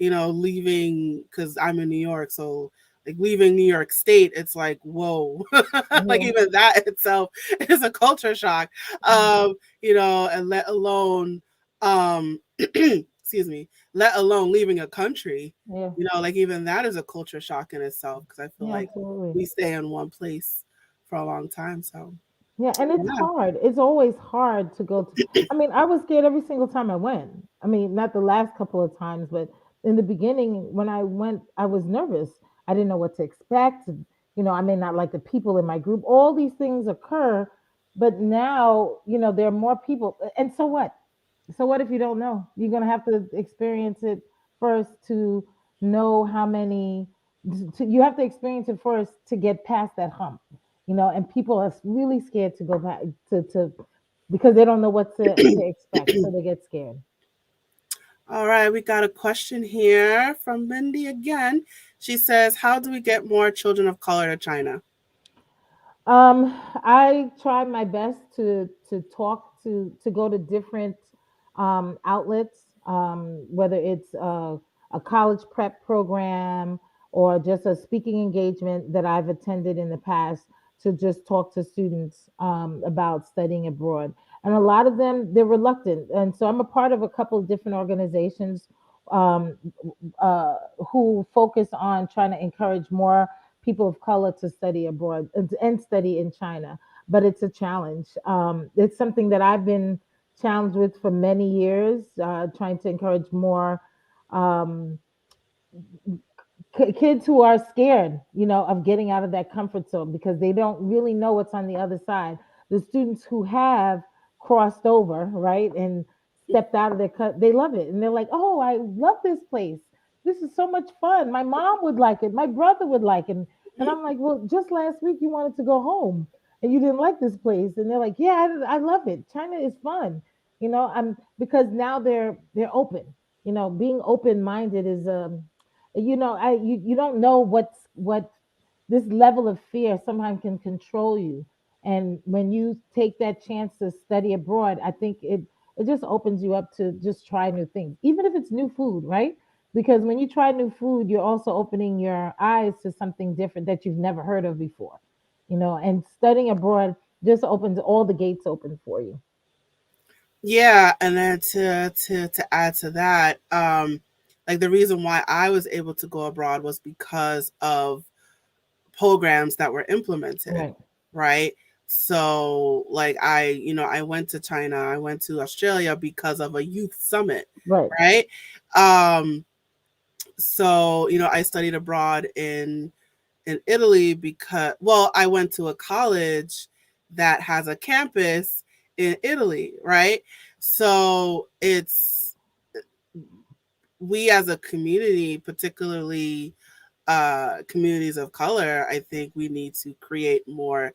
leaving because I'm in New York, so like leaving New York State, it's like whoa, like Yeah. even that itself is a culture shock. Mm. And let alone, excuse me, let alone leaving a country. Yeah. Like even that is a culture shock in itself because I feel Yeah, like absolutely. we stay in one place for a long time. So Yeah, and it's yeah. hard. It's always hard to go to. I mean, I was scared every single time I went. I mean, not the last couple of times, but in the beginning when I went, I was nervous. I didn't know what to expect. I may not like the people in my group. All these things occur, but now, there are more people. And so what? So what if you don't know? You're gonna have to experience it first to know how many. You have to experience it first to get past that hump. And people are really scared to go back to because they don't know what to expect, so they get scared. All right, we got a question here from Mindy again. She says, "How do we get more children of color to China?" I try my best to talk to go to different outlets, whether it's a college prep program or just a speaking engagement that I've attended in the past to just talk to students about studying abroad. And a lot of them, they're reluctant. And so I'm a part of a couple of different organizations um, uh, who focus on trying to encourage more people of color to study abroad and study in China. But it's a challenge. It's something that I've been challenged with for many years, trying to encourage more um, kids who are scared, of getting out of that comfort zone because they don't really know what's on the other side. The students who have crossed over, right, and stepped out of their cut, they love it. And they're like, oh, I love this place. This is so much fun. My mom would like it. My brother would like it. And I'm like, well, just last week you wanted to go home and you didn't like this place. And they're like, yeah, I love it. China is fun. I'm because now they're open. Being open minded is you don't know what this level of fear sometimes can control you. And when you take that chance to study abroad, I think it just opens you up to just try new things, even if it's new food, right? Because when you try new food, you're also opening your eyes to something different that you've never heard of before. And studying abroad just opens all the gates open for you. Yeah, and then to add to that, like the reason why I was able to go abroad was because of programs that were implemented, Right. right? So like I went to China, I went to Australia because of a youth summit, Right. right? Um so I studied abroad in Italy because, well, I went to a college that has a campus in Italy, right? So it's we as a community, particularly communities of color, I think we need to create more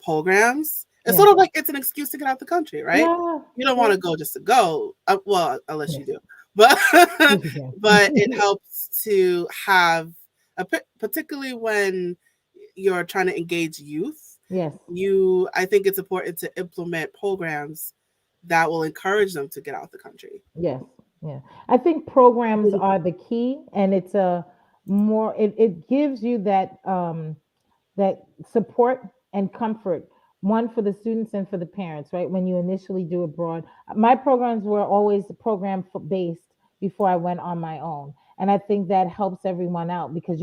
programs. It's Yeah. sort of like it's an excuse to get out the country, right? Yeah. You don't want Yeah. to go just to go, well, unless you Yes. do, but Yes, you can. but it helps to have particularly when you're trying to engage youth. Yes. I think it's important to implement programs that will encourage them to get out the country. Yes, yeah. I think programs are the key, and it's a more it gives you that support and comfort, one for the students and for the parents, right? When you initially do abroad, my programs were always program based before I went on my own, and I think that helps everyone out because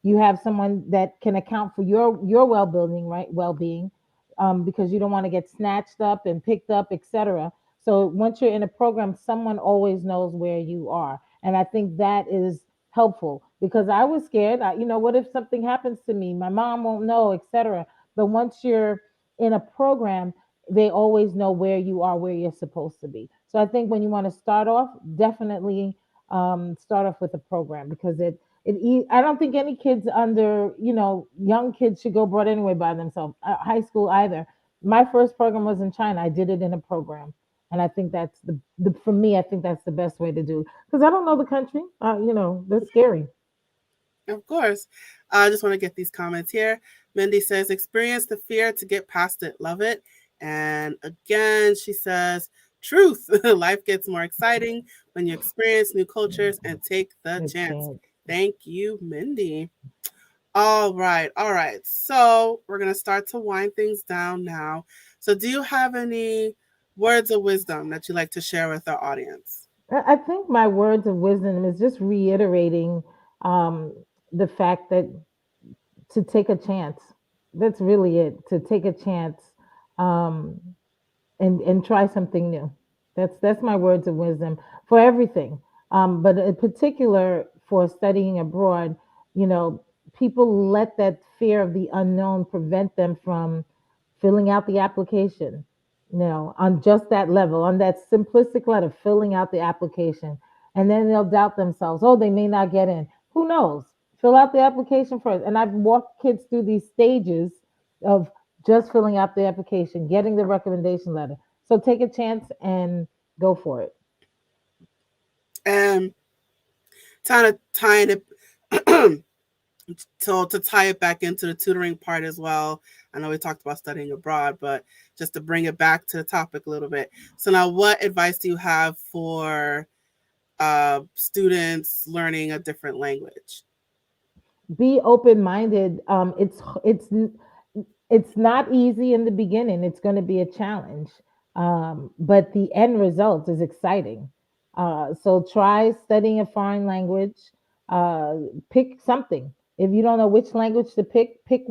you have someone that can account for your well-being, right? Well-being, because you don't want to get snatched up and picked up, etc. So once you're in a program, someone always knows where you are, and I think that is helpful because I was scared. What if something happens to me? My mom won't know, etc. But once you're in a program, they always know where you are, where you're supposed to be. So I think when you want to start off, definitely start off with a program because I don't think any kids under young kids should go abroad anyway by themselves. High school either. My first program was in China. I did it in a program. And I think that's the for me, I think that's the best way to do it because I don't know the country. That's scary. Of course. I just want to get these comments here. Mindy says, experience the fear to get past it. Love it. And again, she says, truth. Life gets more exciting when you experience new cultures and take the Good chance. chance. Thank you, Mindy. All right. All right. So we're going to start to wind things down now. So, do you have any words of wisdom that you'd like to share with our audience? I think my words of wisdom is just reiterating um, the fact that to take a chance. That's really it. To take a chance, um, and try something new. That's my words of wisdom for everything. But in particular for studying abroad, you know, people let that fear of the unknown prevent them from filling out the application. You know, on just that level, on that simplistic letter, filling out the application, and then they'll doubt themselves. Oh, they may not get in. Who knows? Fill out the application first. And I've walked kids through these stages of just filling out the application, getting the recommendation letter. So take a chance and go for it. And kind of tying it so to tie it back into the tutoring part as well. I know we talked about studying abroad, but just to bring it back to the topic a little bit. So now, what advice do you have for students learning a different language? Be open minded. It's not easy in the beginning. It's going to be a challenge, but the end result is exciting. So try studying a foreign language. Uh, Pick something. If you don't know which language to pick, pick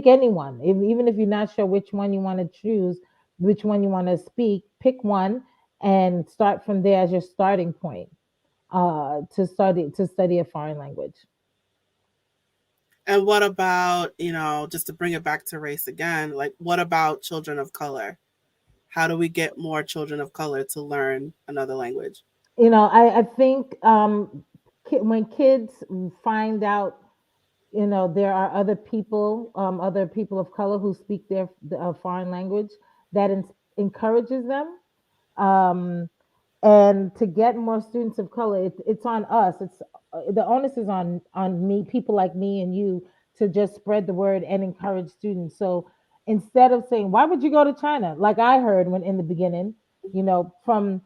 anyone. Even if you're not sure which one you want to choose, which one you want to speak, pick one and start from there as your starting point to study a foreign language. And what about, just to bring it back to race again, like what about children of color? How do we get more children of color to learn another language? I think when kids find out, there are other people of color who speak their foreign language, that encourages them. Um, and to get more students of color, it's on us. It's The onus is on me, people like me and you, to just spread the word and encourage students. So instead of saying, why would you go to China, like I heard when in the beginning, from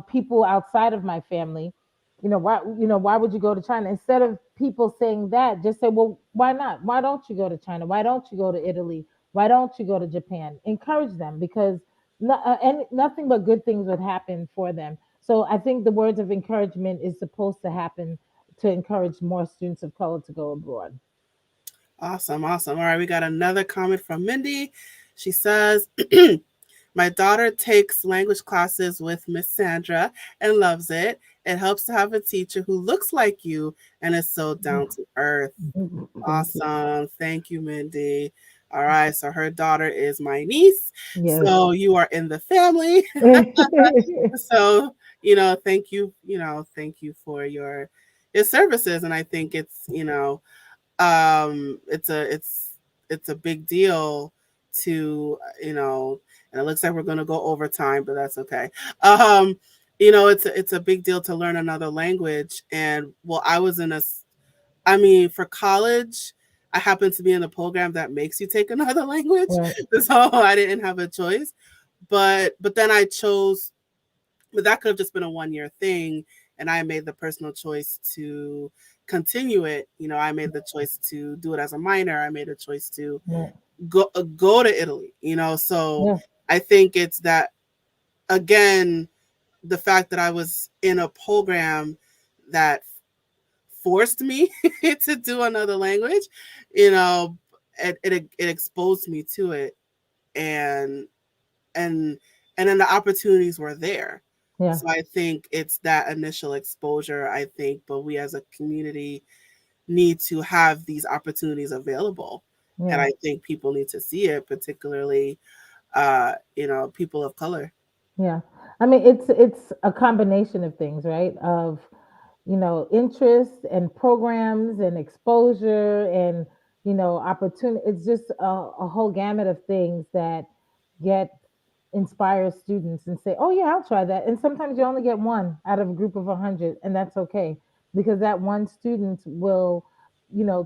people outside of my family, why would you go to China? Instead of people saying that, just say, well, why not? Why don't you go to China? Why don't you go to Italy? Why don't you go to Japan? Encourage them, because and nothing but good things would happen for them. So I think the words of encouragement is supposed to happen to encourage more students of color to go abroad. Awesome, awesome. All right, we got another comment from Mindy. She says, my daughter takes language classes with Miss Sandra and loves it. It helps to have a teacher who looks like you and is so down to earth. Thank you. Awesome. Thank you, Mindy. All right, so her daughter is my niece. Yes. So you are in the family. So, thank you for your services. And I think it's a big deal to and it looks like we're going to go over time, but that's okay. um it's a big deal to learn another language. And well, for college, I happened to be in a program that makes you take another language. Right. So I didn't have a choice. But then I chose, but that could have just been a 1 year thing, and I made the personal choice to continue it. I made the choice to do it as a minor. I made a choice to Yeah. go to Italy. So Yeah. I think it's that, again, the fact that I was in a program that forced me to do another language, you know, it exposed me to it, and and and then the opportunities were there. Yeah. So I think it's that initial exposure. I think, but we as a community need to have these opportunities available, and Yeah. I think people need to see it, particularly people of color. Yeah. I mean, it's a combination of things, right? Of interest and programs and exposure and opportunity. It's just a whole gamut of things that get inspire students and say, "Oh yeah, I'll try that." And sometimes you only get one out of a group of 100, and that's okay, because that one student will,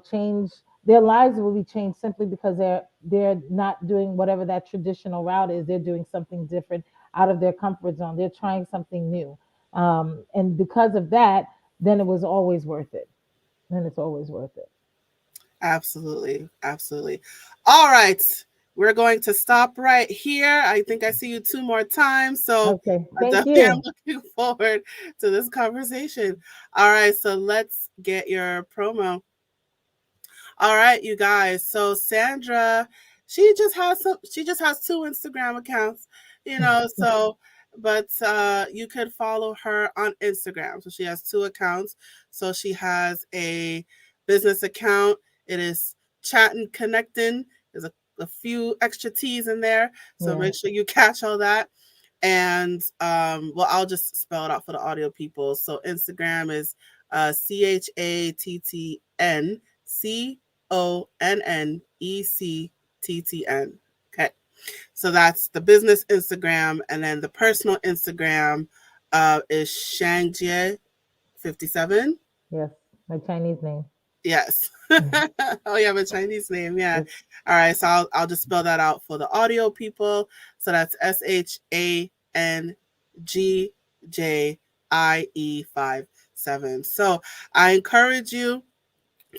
change their lives, will be changed simply because they're not doing whatever that traditional route is. They're doing something different out of their comfort zone. They're trying something new, and because of that, then it was always worth it. Then it's always worth it. Absolutely, absolutely. All right. we're going to stop right here. I think I see you 2 more times. So Okay. I Thank definitely am you. looking forward to this conversation. All right. So let's get your promo. All right, you guys. So Sandra, she just has 2 Instagram accounts, so but you could follow her on Instagram. So she has 2 accounts. So she has a business account. It is chatting connecting. There's a few extra T's in there. So Yeah. make sure you catch all that. And well, I'll just spell it out for the audio people. So Instagram is ChattenConnectn. Okay, so that's the business Instagram, and then the personal Instagram is Shangjie57. Yes. My Chinese name. Yes. Oh, you have a Chinese name, yeah. Yes. All right, so I'll just spell that out for the audio people. So that's SHANGJIE57. So I encourage you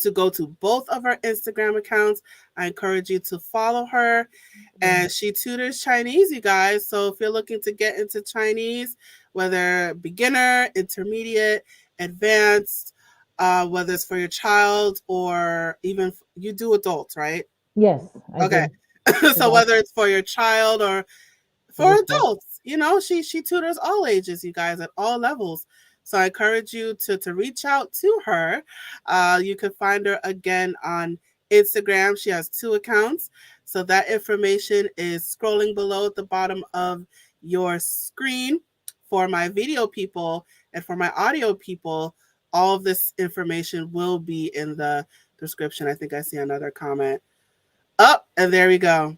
to go to both of her Instagram accounts. I encourage you to follow her. And she tutors Chinese, you guys. So if you're looking to get into Chinese, whether beginner, intermediate, advanced, whether it's for your child or even you do adults, right? Yes, I Okay. do. So whether it's for your child or for Wonderful. adults, she tutors all ages, you guys, at all levels. So I encourage you to reach out to her. You can find her again on Instagram. She has 2 accounts. So that information is scrolling below at the bottom of your screen. For my video people and for my audio people, all of this information will be in the description. I think I see another comment. Up, and there we go.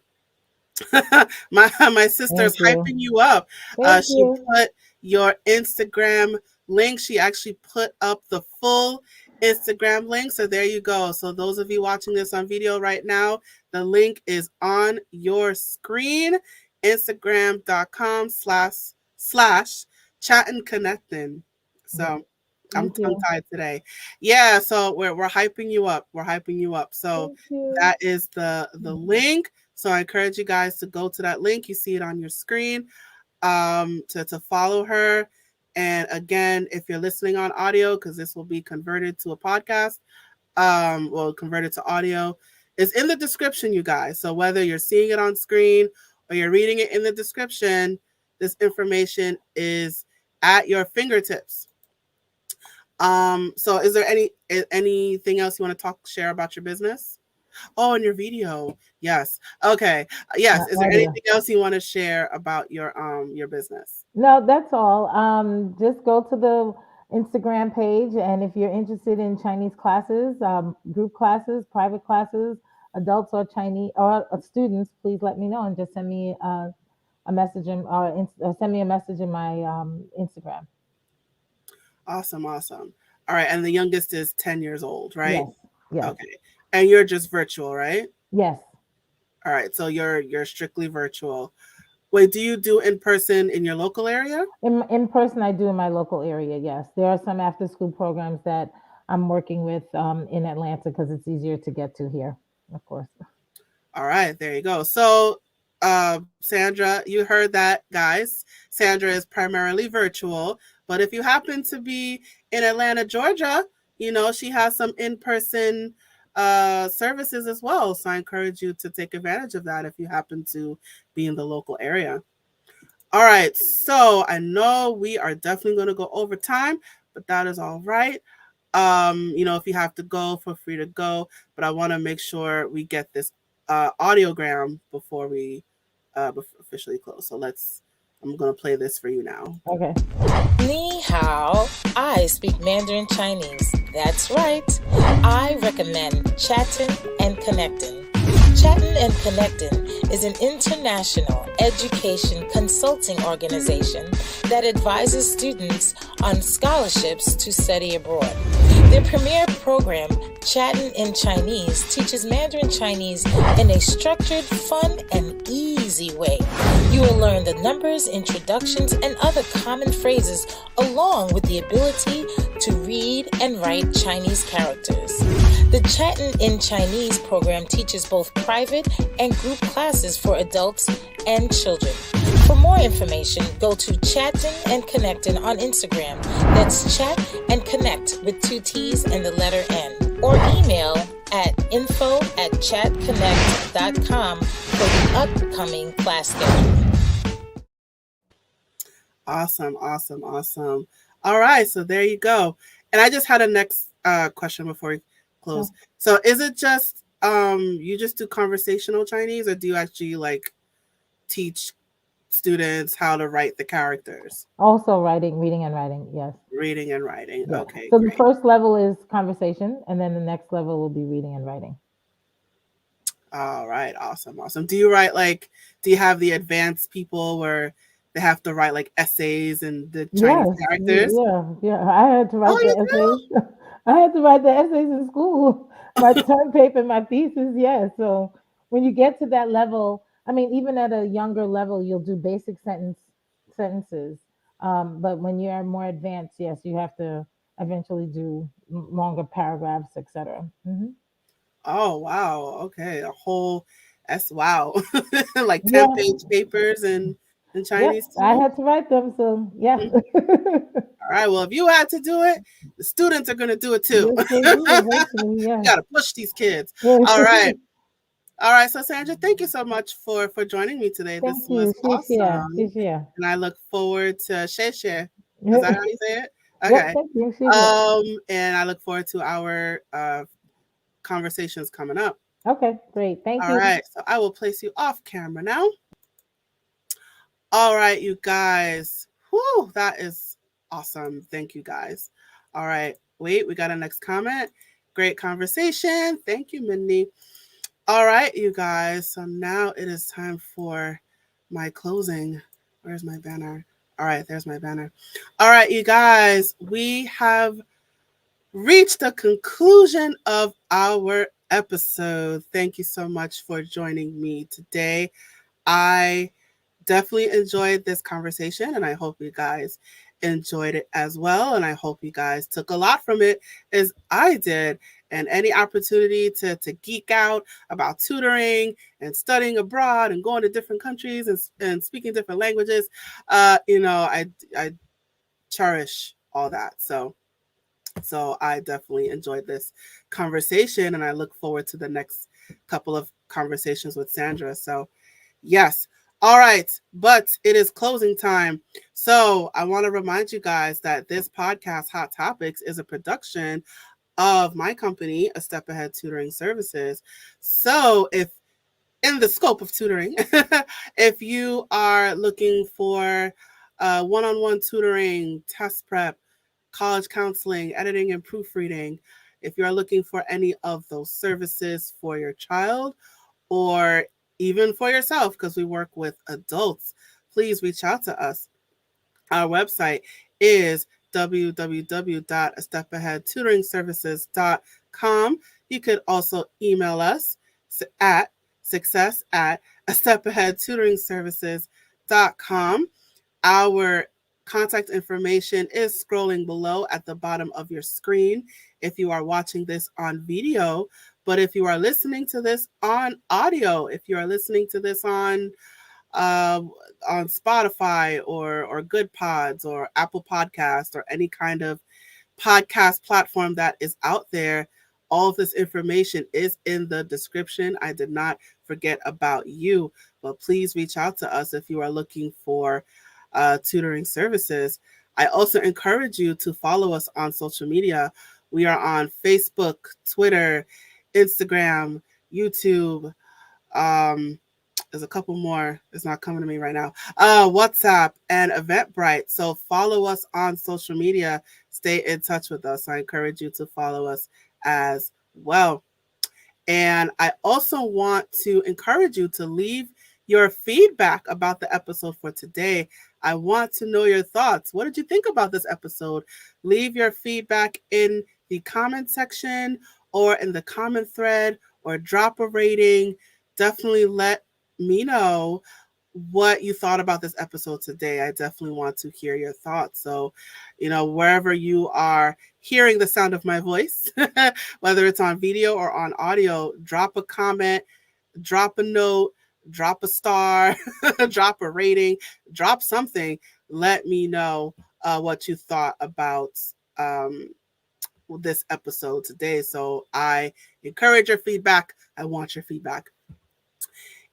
my sister's Thank you. hyping you up. Thank She you. put your Instagram link. She actually put up the full Instagram link. So there you go. So those of you watching this on video right now, the link is on your screen. Instagram.com/chatandconnecting. So I'm Thank tongue you. tied today. Yeah, so we're hyping you up. We're hyping you up. So Thank you. that is the link. So I encourage you guys to go to that link. You see it on your screen, to follow her. And again, if you're listening on audio, because this will be converted to a podcast, converted to audio, is in the description, you guys. So whether you're seeing it on screen or you're reading it in the description, this information is at your fingertips. So is there anything else you want to share about your business? Oh, and your video. Yes. Okay. Yes. Is there Audio. anything else you want to share about your business? No, that's all. Just go to the Instagram page, and if you're interested in Chinese classes, group classes, private classes, adults or Chinese or students, please let me know and just send me a message send me a message in my Instagram. Awesome. Awesome. All right. And the youngest is 10 years old, right? Yes. Yes. Okay. And you're just virtual, right? Yes. All right. So you're strictly virtual. Wait, do you do in person in your local area? In person, I do in my local area. Yes, there are some after school programs that I'm working with in Atlanta because it's easier to get to here, of course. All right, there you go. So, Sandra, you heard that, guys. Sandra is primarily virtual, but if you happen to be in Atlanta, Georgia, she has some in-person services as well. So I encourage you to take advantage of that if you happen to be in the local area. All right, so I know we are definitely going to go over time, but that is all right. If you have to go, feel free to go, but I want to make sure we get this audiogram before we officially close. So I'm going to play this for you now. Okay. Ni hao, I speak Mandarin Chinese. That's right. I recommend Chatting and Connecting. Chatting and Connecting is an international education consulting organization that advises students on scholarships to study abroad. Their premier program, Chatting in Chinese, teaches Mandarin Chinese in a structured, fun, and easy way. You will learn the numbers, introductions, and other common phrases, along with the ability to read and write Chinese characters. The Chattin' in Chinese program teaches both private and group classes for adults and children. For more information, go to Chattin' and Connectin' on Instagram. That's chat and connect with 2 T's and the letter N. Or email at info@chatconnect.com for the upcoming class schedule. Awesome. All right, so there you go. And I just had a next question before we close. So is it just you just do conversational Chinese, or do you actually like teach students how to write the characters? Also reading and writing, yes. Reading and writing. Yeah. Okay, So great. the first level is conversation, and then the next level will be reading and writing. All right, awesome. Do you have the advanced people where they have to write like essays and the Chinese Yes, characters? yeah. I had to write Oh, the you do? essays. I had to write the essays in school. My term paper, my thesis, yes. So when you get to that level, I mean, even at a younger level, you'll do basic sentences. But when you're more advanced, yes, you have to eventually do longer paragraphs, etc. Oh, wow. Okay, a whole wow. Like Yeah, 10-page papers in yep. Chinese I too? had to write them, so yeah. Mhm. All right, well, if you had to do it, the students are going to do it too. Yes, they do eventually. You Yeah. got to push these kids. All right. All right, so Sandra, thank you so much for joining me today. This Thank was you. awesome, Xie. and I look forward to Sheshe. Is that how Yep. you say it? Okay. Thank you. Xie. And I look forward to our conversations coming up. Okay, great. Thank All you. right, so I will place you off camera now. All right, you guys. Whew, that is awesome. Thank you, guys. All right, wait, we got a next comment. Great conversation. Thank you, Mindy. All right, you guys. So now it is time for my closing. Where's my banner? All right, there's my banner. All right, you guys, we have reached the conclusion of our episode. Thank you so much for joining me today. I definitely enjoyed this conversation, and I hope you guys enjoyed it as well. And I hope you guys took a lot from it as I did. And any opportunity to geek out about tutoring and studying abroad and going to different countries and speaking different languages, I cherish all that. So I definitely enjoyed this conversation, and I look forward to the next couple of conversations with Sandra. So yes. All right. But it is closing time. So I want to remind you guys that this podcast, Hot Topics, is a production of my company, A Step Ahead Tutoring Services. So if in the scope of tutoring, if you are looking for one-on-one tutoring, test prep, college counseling, editing and proofreading, if you're looking for any of those services for your child or even for yourself, because we work with adults, please reach out to us. Our website is www.astepaheadtutoringservices.com. You could also email us at success@astepaheadtutoringservices.com. Our contact information is scrolling below at the bottom of your screen if you are watching this on video. But if you are listening to this on audio, if you are listening to this on Spotify or Good Pods or Apple Podcasts or any kind of podcast platform that is out there, all of this information is in the description. I did not forget about you, but please reach out to us if you are looking for tutoring services. I also encourage you to follow us on social media. We are on Facebook, Twitter, Instagram, YouTube. There's a couple more. It's not coming to me right now. WhatsApp and Eventbrite. So follow us on social media. Stay in touch with us. I encourage you to follow us as well. And I also want to encourage you to leave your feedback about the episode for today. I want to know your thoughts. What did you think about this episode? Leave your feedback in the comment section or in the comment thread or drop a rating. Definitely let me know what you thought about this episode today. I definitely want to hear your thoughts. So, wherever you are hearing the sound of my voice, whether it's on video or on audio, drop a comment, drop a note, drop a star, drop a rating, drop something. Let me know what you thought about this episode today. So I encourage your feedback. I want your feedback.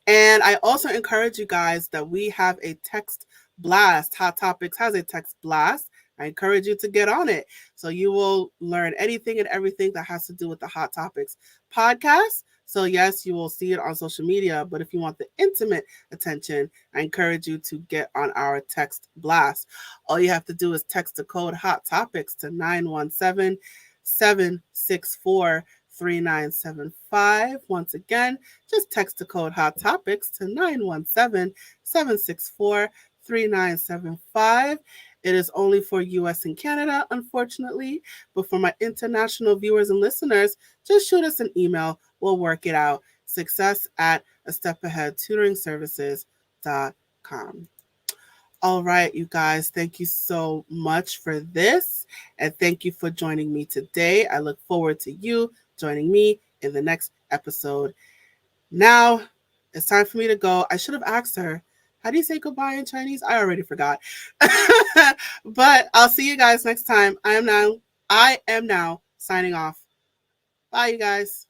And I also encourage you guys that we have a text blast. Hot Topics has a text blast. I encourage you to get on it. So you will learn anything and everything that has to do with the Hot Topics podcast. So yes, you will see it on social media, but if you want the intimate attention, I encourage you to get on our text blast. All you have to do is text the code Hot Topics to 917-764-3975. Once again, just text the code Hot Topics to 917-764-3975. It is only for US and Canada, unfortunately, but for my international viewers and listeners, just shoot us an email. We'll work it out. success@astepaheadtutoringservices.com. All right, you guys, thank you so much for this. And thank you for joining me today. I look forward to you joining me in the next episode. Now, it's time for me to go. I should have asked her, how do you say goodbye in Chinese? I already forgot. But I'll see you guys next time. I am now signing off. Bye, you guys.